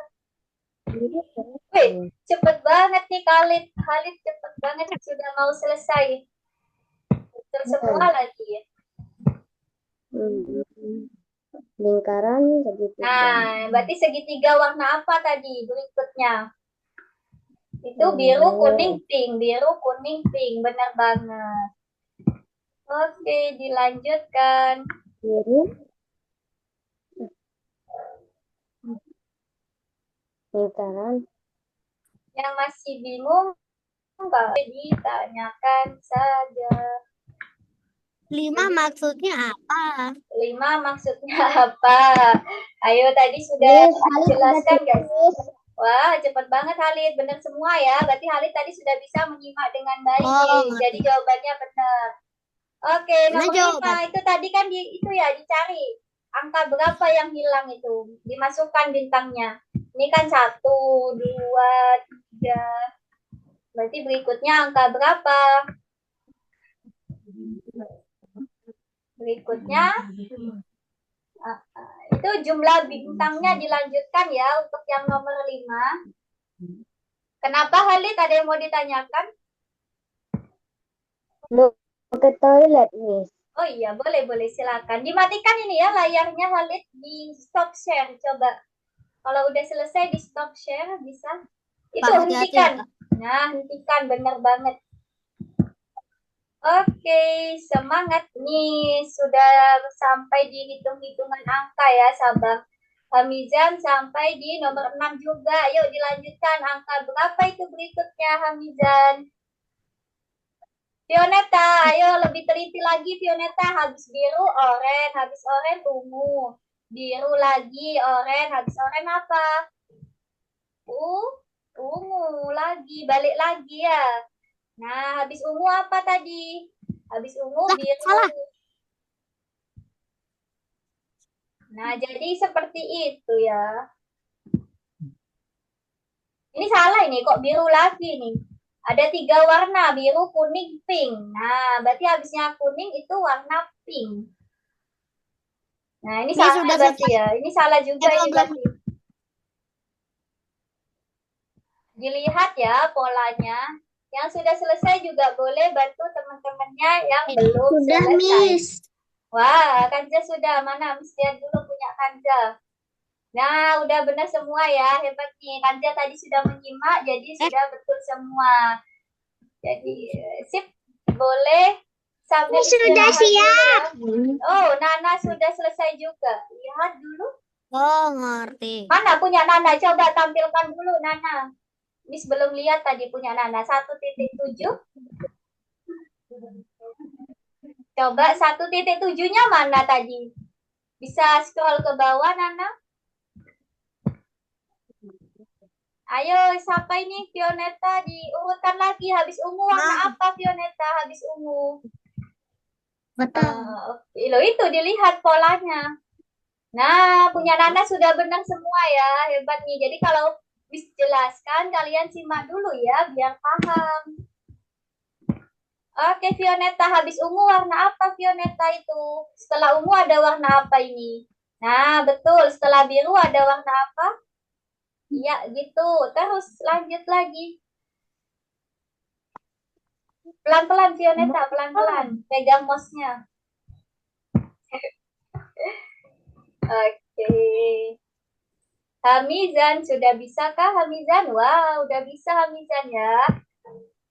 Wih, cepet banget nih Khalid. Khalid cepet banget, sudah mau selesai. Betul semua lagi. Lingkaran segitiga. Nah, berarti segitiga warna apa tadi berikutnya? Itu biru, kuning, pink. Biru, kuning, pink. Benar banget. Oke, dilanjutkan. Biru. Lingkaran. Yang masih bingung, boleh ditanyakan saja. 5 maksudnya apa? 5 maksudnya apa? Ayo, tadi sudah jelaskan nggak sih? Wah, cepat banget Halid. Benar semua ya. Berarti Halid tadi sudah bisa menyimak dengan baik. Jadi jawabannya benar. Oke, nomor 5 itu tadi kan itu ya dicari. Angka berapa yang hilang itu? Dimasukkan bintangnya. Ini kan 1, 2, 3. Berarti berikutnya angka berapa? Berikutnya itu jumlah bintangnya dilanjutkan ya untuk yang nomor 5. Kenapa Halid? Ada yang mau ditanyakan? Mau ke toilet, Miss. Oh iya, boleh silakan. Dimatikan ini ya layarnya Halid, di stop share coba. Kalau udah selesai di stop share bisa. Itu hentikan. Nah, hentikan, benar banget. Oke, semangat nih. Sudah sampai di hitung-hitungan angka ya, Sabang. Hamizan sampai di nomor 6 juga. Yuk dilanjutkan. Angka berapa itu berikutnya, Hamizan? Fioneta, ayo lebih teliti lagi Fioneta. Habis biru, oren. Habis oren, ungu. Biru lagi, oren. Habis oren apa? Ungu lagi. Balik lagi ya. Nah, habis ungu apa tadi? Habis ungu, biru. Salah. Nah, jadi seperti itu ya. Ini salah ini, kok biru lagi nih. Ada 3 warna, biru, kuning, pink. Nah, berarti habisnya kuning itu warna pink. Nah, ini salah berarti ya. Ini salah juga ini berarti. Dilihat ya polanya. Yang sudah selesai juga boleh bantu teman-temannya yang belum selesai. Miss. Wah, Kanza sudah. Mana? Miss lihat dulu punya Kanza. Nah, udah benar semua ya. Hebat nih. Kanza tadi sudah menyimak, jadi sudah betul semua. Jadi, sip. Boleh sambil sudah siap. Oh, Nana sudah selesai juga. Lihat dulu. Oh, ngerti. Mana punya Nana? Coba tampilkan dulu Nana. Miss belum lihat tadi punya Nana. 1.7. Coba 1.7-nya mana tadi? Bisa scroll ke bawah, Nana? Ayo, siapa ini? Fioneta diurutkan lagi. Habis ungu warna apa, Fioneta? Habis ungu. Betul. Loh, itu dilihat polanya. Nah, punya Nana sudah benar semua ya. Hebat nih. Jadi kalau jelaskan, kalian simak dulu ya, biar paham. Oke, Fioneta. Habis ungu warna apa, Fioneta itu? Setelah ungu ada warna apa ini? Nah, betul. Setelah biru ada warna apa? Iya, gitu. Terus lanjut lagi. Pelan-pelan, Fioneta. Pelan-pelan. Pegang mouse-nya. Oke. Hamizan, sudah bisakah Hamizan? Wah, udah bisa Hamizan ya.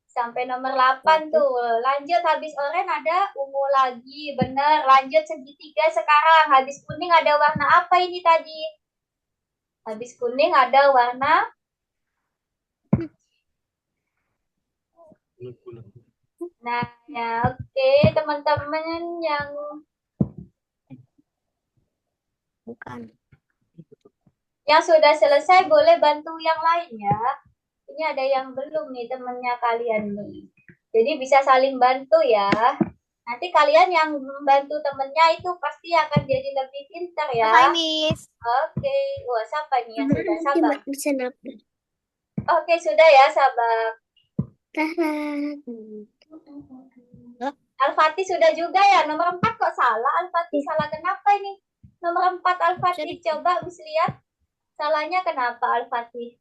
Sampai nomor 8 tuh. Lanjut, habis oranye ada ungu lagi. Bener, lanjut segitiga sekarang. Habis kuning ada warna apa ini tadi? Habis kuning ada warna Nah, ya oke, teman-teman yang sudah selesai boleh bantu yang lain ya. Ini ada yang belum nih temennya kalian nih. Jadi bisa saling bantu ya. Nanti kalian yang membantu temennya itu pasti akan jadi lebih pintar ya. Hai, Miss. Oke. Wah, siapa nih yang sudah sabar? Oke, sudah ya, sabar. Al-Fatih sudah juga ya. Nomor 4 kok salah? Al-Fatih salah kenapa ini? Nomor 4 Al-Fatih, coba bisa lihat. Salahnya kenapa Al-Fatih?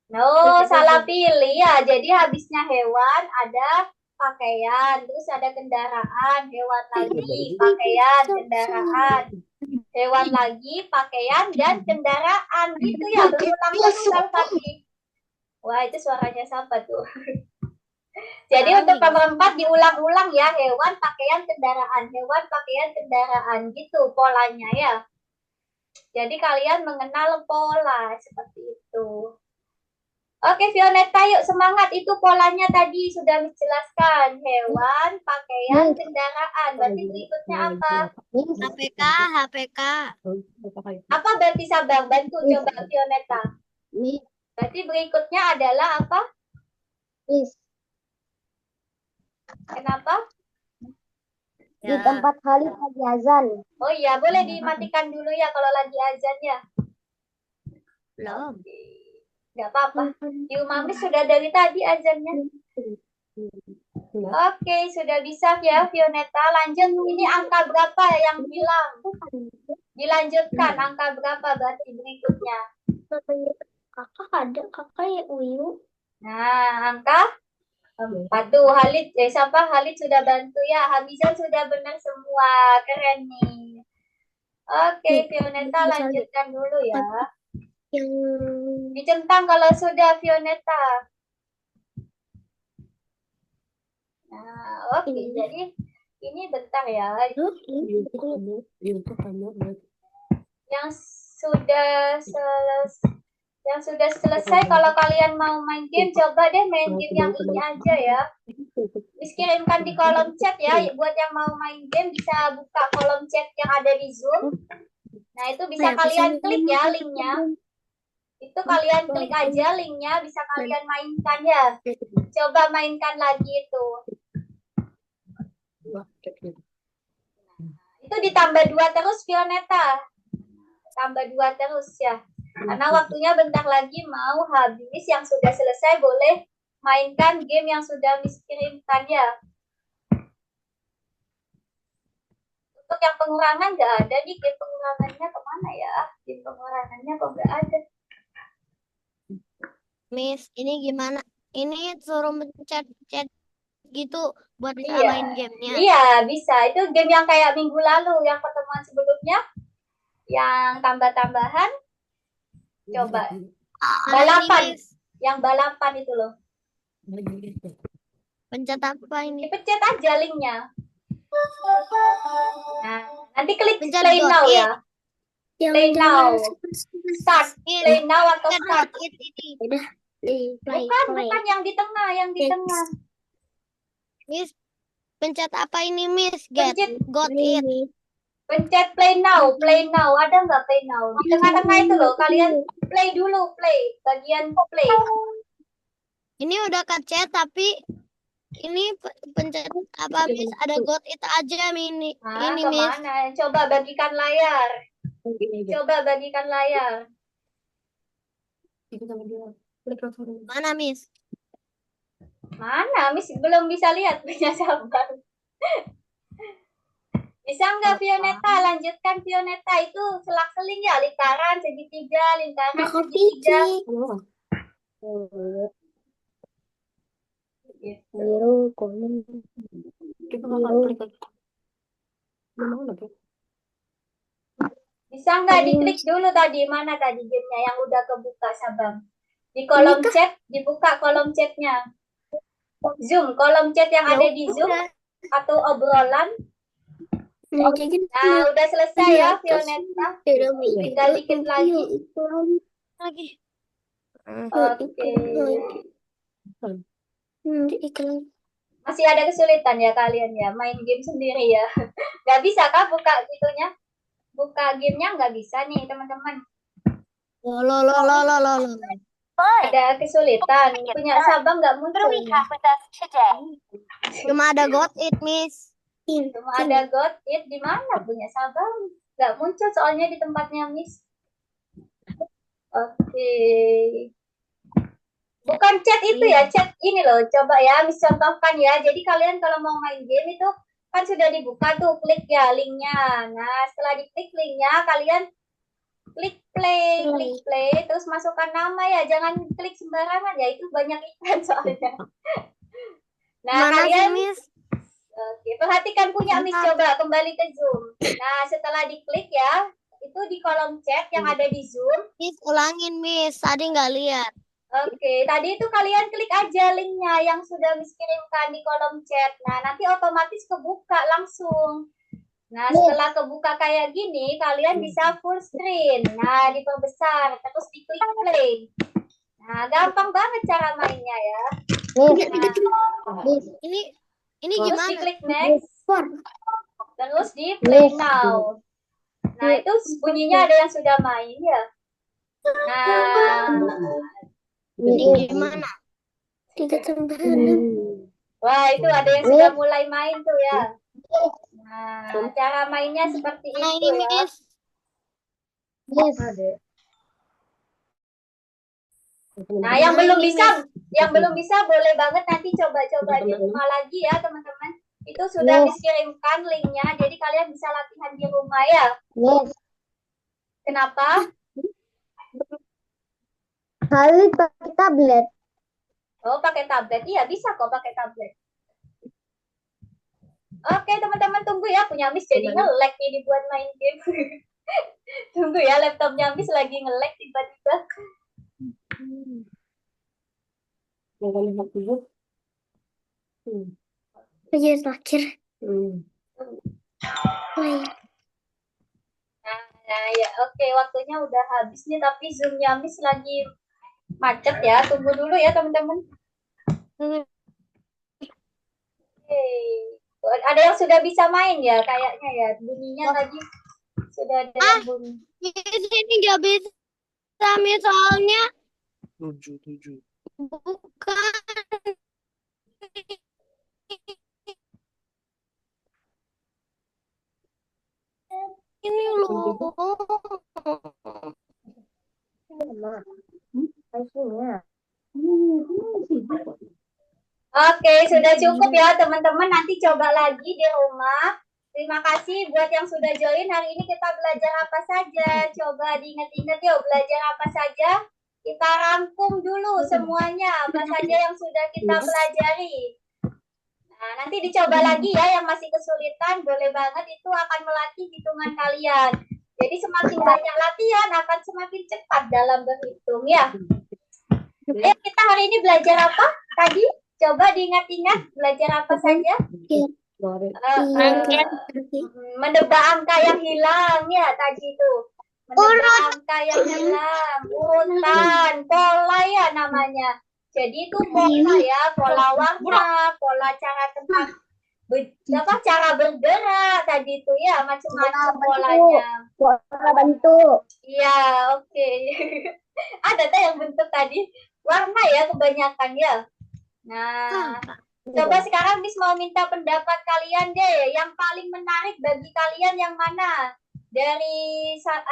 No, salah pilih ya. Jadi habisnya hewan ada pakaian, terus ada kendaraan, hewan lagi, pakaian, kendaraan, hewan lagi, pakaian, dan kendaraan. Gitu ya, berulang terus Al-Fatih. Wah, itu suaranya siapa tuh? Jadi untuk nomor 4 diulang-ulang ya, hewan, pakaian, kendaraan, hewan, pakaian, kendaraan. Gitu polanya ya. Jadi kalian mengenal pola seperti itu. Oke, Vioneta, yuk semangat. Itu polanya tadi sudah menjelaskan. Hewan, pakaian, kendaraan. Berarti berikutnya apa? HPK, HPK. Apa berarti sabar? Bantu coba Vioneta. Miss, Berarti berikutnya adalah apa? Miss, Kenapa? di tempat Khalid lagi azan. Oh iya, boleh dimatikan dulu ya kalau lagi azan ya. Belum. Nggak apa-apa. Di Umamis sudah dari tadi azannya. Oke, sudah bisa ya Vioneta. Lanjut, ini angka berapa yang hilang? Dilanjutkan, angka berapa berarti berikutnya? Kakak ya Uyu. Nah, angka 4 tuh. Siapa? Halid sudah bantu ya. Hamizan sudah benar semua. Keren nih. Oke, Vioneta lanjutkan dulu ya. Yang Dicentang kalau sudah Vioneta. Nah, oke. Jadi ini bentar ya. Yang sudah selesai, kalau kalian mau main game, coba deh main game yang ini aja ya. Kirimkan di kolom chat ya. Buat yang mau main game bisa buka kolom chat yang ada di Zoom. Nah, itu bisa kalian klik ya linknya. Itu kalian klik aja linknya, bisa kalian mainkan ya. Coba mainkan lagi itu. Itu ditambah 2 terus Vioneta. Tambah 2 terus ya. Karena waktunya bentar lagi mau habis. Yang sudah selesai boleh mainkan game yang sudah Miss kirimkan ya. Untuk yang pengurangan nggak ada nih. Game pengurangannya kemana ya? Game pengurangannya kok nggak ada. Miss, ini gimana? Ini suruh mencet-chat gitu buat bisa Iya. main gamenya. Iya, bisa. Itu game yang kayak minggu lalu, yang pertemuan sebelumnya. Yang tambah-tambahan. Coba. Balapan. Yang balapan itu loh. Pencet apa ini? Dipencet aja linknya. Nah, nanti klik Pencet play go now it. ya. Play now. Start. Play now atau Pencet start. go it ini. Bukan yang di tengah, yang di tengah. Miss, pencet apa ini Miss? Get, got it. Pencet play now. Ada nggak play now? Di tengah-tengah itu loh, kalian play dulu, play. Bagian play. Ini udah kecet tapi ini pencet apa Miss? Ada got it aja ini. Nah, Ini Miss. kemana? Coba bagikan layar. Mana Miss? Mana? Miss belum bisa lihat punya sabar. Bisa nggak Vioneta? Lanjutkan Vioneta. Itu selang-seling ya, lingkaran, segitiga, lingkaran, segitiga. Biru, kuning, Bisa nggak diklik dulu tadi? Mana tadi gamenya yang udah kebuka, Sabang? Di kolom chat, dibuka kolom chatnya. Zoom, kolom chat yang ada di Zoom atau obrolan. Nah, udah selesai ya Vioneta. Tinggal dikit lagi. Oke. Masih ada kesulitan ya kalian ya main game sendiri ya. Nggak bisa kah buka gitunya? Buka gamenya nggak bisa nih teman-teman. Ada kesulitan. Punya Sabang nggak muncul. Cuma ada got it Miss. Cuma ada got it. Di mana punya Sabang? Nggak muncul soalnya di tempatnya Miss. Oke. Bukan chat itu ya, chat ini loh. Coba ya, Miss contohkan ya. Jadi kalian kalau mau main game itu kan sudah dibuka tuh, klik ya linknya. Nah, setelah diklik linknya, kalian klik play, terus masukkan nama ya. Jangan klik sembarangan ya, itu banyak iklan soalnya. Nah, Mana sih, kalian Miss? Oke, perhatikan punya Miss, coba kembali ke Zoom. Nah, setelah diklik ya, itu di kolom chat yang ada di Zoom. Miss, ulangin, Miss. Tadi nggak lihat. Oke, tadi itu kalian klik aja linknya yang sudah Miss kirimkan di kolom chat. Nah, nanti otomatis kebuka langsung. Nah, setelah kebuka kayak gini, kalian bisa full screen. Nah, diperbesar, terus diklik play. Nah, gampang banget cara mainnya ya. Miss, Nah, Miss, Ini terus gimana? diklik next, terus di play Miss. now. Nah, itu bunyinya ada yang sudah main ya. Nah, Ini Miss. gimana? Tidak sembarangan. wah itu ada yang sudah mulai main tuh ya. Nah, cara mainnya seperti Nah, itu ini, ya. Miss. Miss. Nah, yang belum bisa boleh banget nanti coba-coba di rumah lagi ya, teman-teman. Itu sudah Miss kirimkan linknya, jadi kalian bisa latihan di rumah ya. Miss. Kenapa? Khalid pakai tablet. Oh, pakai tablet. Iya, bisa kok pakai tablet. Oke, teman-teman tunggu ya, punya Miss jadi nge-lag nih dibuat main game. Tunggu ya, laptopnya Miss lagi nge-lag tiba-tiba. Iya, terakhir. Nah, ya oke, waktunya udah habis nih, tapi Zoom-nya Miss lagi macet ya. Tunggu dulu ya, teman-teman. Oke. Ada yang sudah bisa main ya, kayaknya ya. Bunyinya tadi sudah ada yang bunyi. Miss, ini nggak bisa, Miss, soalnya 7. bukan. Ini loh. Oke, sudah cukup ya teman-teman. Nanti coba lagi di rumah. Terima kasih buat yang sudah join. Hari ini kita belajar apa saja. Coba diingat-ingat yuk, belajar apa saja. Kita rangkum dulu semuanya. Apa saja yang sudah kita pelajari. Nah, nanti dicoba lagi ya yang masih kesulitan. Boleh banget, itu akan melatih hitungan kalian. Jadi semakin banyak latihan akan semakin cepat dalam berhitung ya. Kita hari ini belajar apa tadi? Coba diingat-ingat belajar apa saja? Menebak angka yang hilang ya tadi itu. Menebak angka yang hilang, urutan, pola ya namanya. Jadi itu pola ya, pola warna, pola cara tentang cara bergerak tadi itu ya, macam-macam polanya. Pola bentuk. Iya, oke. Ada tuh yang bentuk tadi warna ya kebanyakan ya. Nah, coba sekarang Miss mau minta pendapat kalian deh. Yang paling menarik bagi kalian yang mana?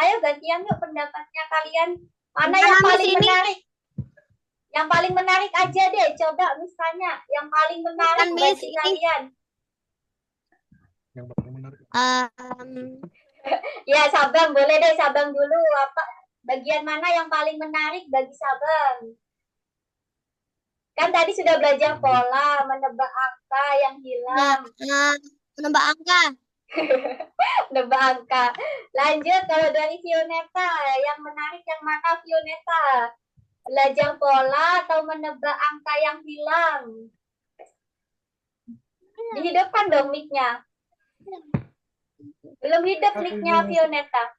Ayo gantian yuk pendapatnya kalian. Mana yang paling menarik? Yang paling menarik aja deh. Coba Miss tanya. Yang paling menarik bagi kalian. Yang paling menarik. Ya, Sabang. Boleh deh Sabang dulu. Apa bagian mana yang paling menarik bagi Sabang? Kan tadi sudah belajar pola, menebak angka yang hilang. Menebak angka. Menebak angka. Lanjut, kalau dari Fioneta, yang menarik yang mana Fioneta? Belajar pola atau menebak angka yang hilang? Dihidupkan dong mic-nya. Belum hidup mic-nya Fioneta.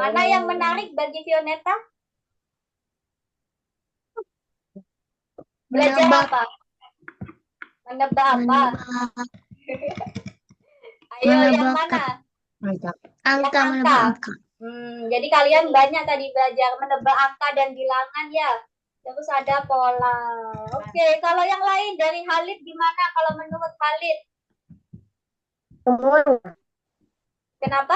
Mana yang menarik bagi Fioneta? Belajar apa? Menebak apa? Ayo yang mana? Angka, menebak angka. Jadi kalian banyak tadi belajar menebak angka dan bilangan ya. Terus ada pola. Oke, kalau yang lain dari Khalid gimana kalau menurut Khalid? Semuanya. Kenapa?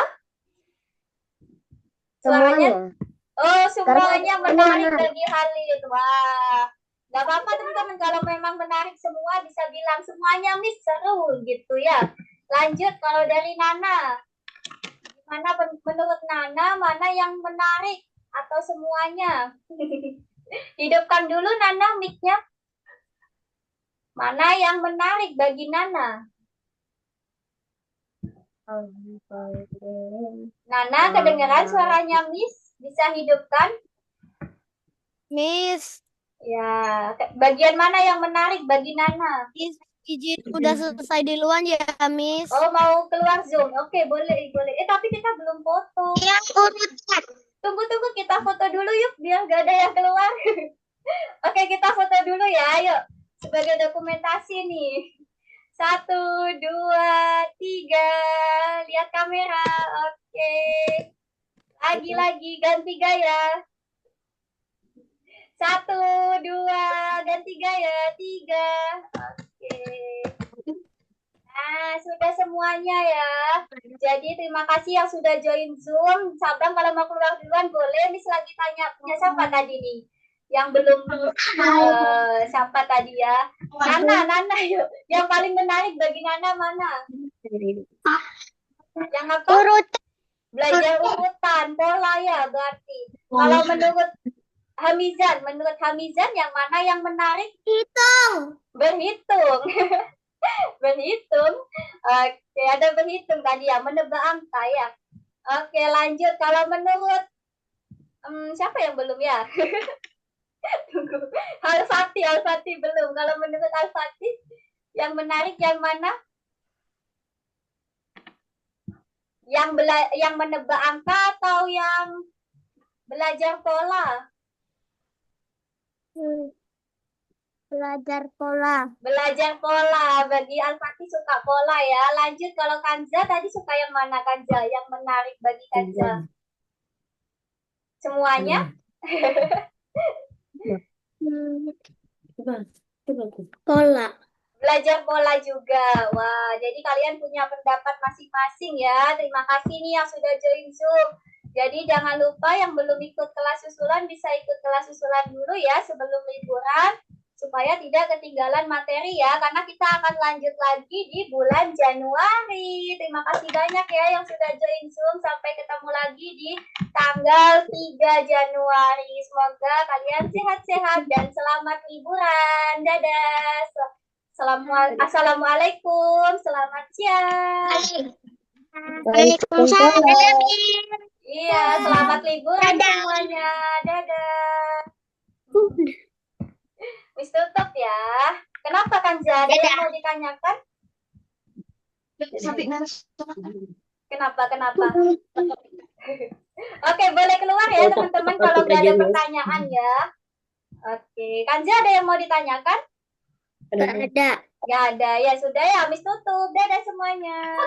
Suaranya, Semuanya. semuanya menarik menarik. bagi Halid. Wah, nggak apa-apa teman-teman kalau memang menarik semua bisa bilang semuanya Miss seru gitu ya. Lanjut kalau dari Nana, gimana menurut Nana mana yang menarik atau semuanya? Hidupkan dulu Nana mic-nya. Mana yang menarik bagi Nana? Nana kedengeran suaranya Miss? Bisa hidupkan? Miss, Ya, bagian mana yang menarik bagi Nana? Miss, izin udah selesai duluan ya, Miss. Oh, mau keluar Zoom? Oke, boleh, boleh. Tapi kita belum foto. Yang urutan. Tunggu, kita foto dulu yuk, biar gak ada yang keluar. Oke, kita foto dulu ya, ayo. Sebagai dokumentasi nih. 1, 2, 3. Lihat kamera. Oke. Lagi, ganti gaya. 1, 2, ganti gaya. 3. Oke. Nah, sudah semuanya ya. Jadi terima kasih yang sudah join Zoom. Sabang kalau mau keluar duluan boleh. Miss lagi tanya punya siapa tadi nih? Yang belum siapa tadi ya? Nana yuk. Yang paling menarik bagi Nana mana? Yang apa? Urutan. Belajar urutan, pola ya berarti. Kalau menurut Hamizan yang mana yang menarik? Berhitung. Berhitung. Oke, ada berhitung tadi ya, menebak angka ya. Oke, lanjut. Kalau menurut siapa yang belum ya? Tunggu. Al-Fatih belum. Kalau menurut Al-Fatih yang menarik yang mana? Yang menebak angka atau yang belajar pola? Belajar pola. Belajar pola. Bagi Al-Fatih suka pola ya. Lanjut kalau Kanza tadi suka yang mana Kanza? Yang menarik bagi Kanza? Semuanya? Pola. Belajar pola juga. Wah, jadi kalian punya pendapat masing-masing ya. Terima kasih nih yang sudah join Zoom. Jadi jangan lupa yang belum ikut kelas susulan bisa ikut kelas susulan dulu ya sebelum liburan supaya tidak ketinggalan materi ya karena kita akan lanjut lagi di bulan Januari. Terima kasih banyak ya yang sudah join Zoom. Sampai ketemu lagi di tanggal 3 Januari. Semoga kalian sehat-sehat dan selamat liburan. Dadah. Assalamualaikum. Selamat siang. Waalaikumsalam. Iya, selamat liburan semuanya. Dadah. Wis tutup ya. Kenapa Kanza? Ada yang mau ditanyakan? Kenapa? Oke, boleh keluar ya teman-teman kalau nggak ada pertanyaan ya. Oke, Kanza ada yang mau ditanyakan? Nggak ada. Nggak ada. Ya sudah ya, habis tutup. Dadah semuanya.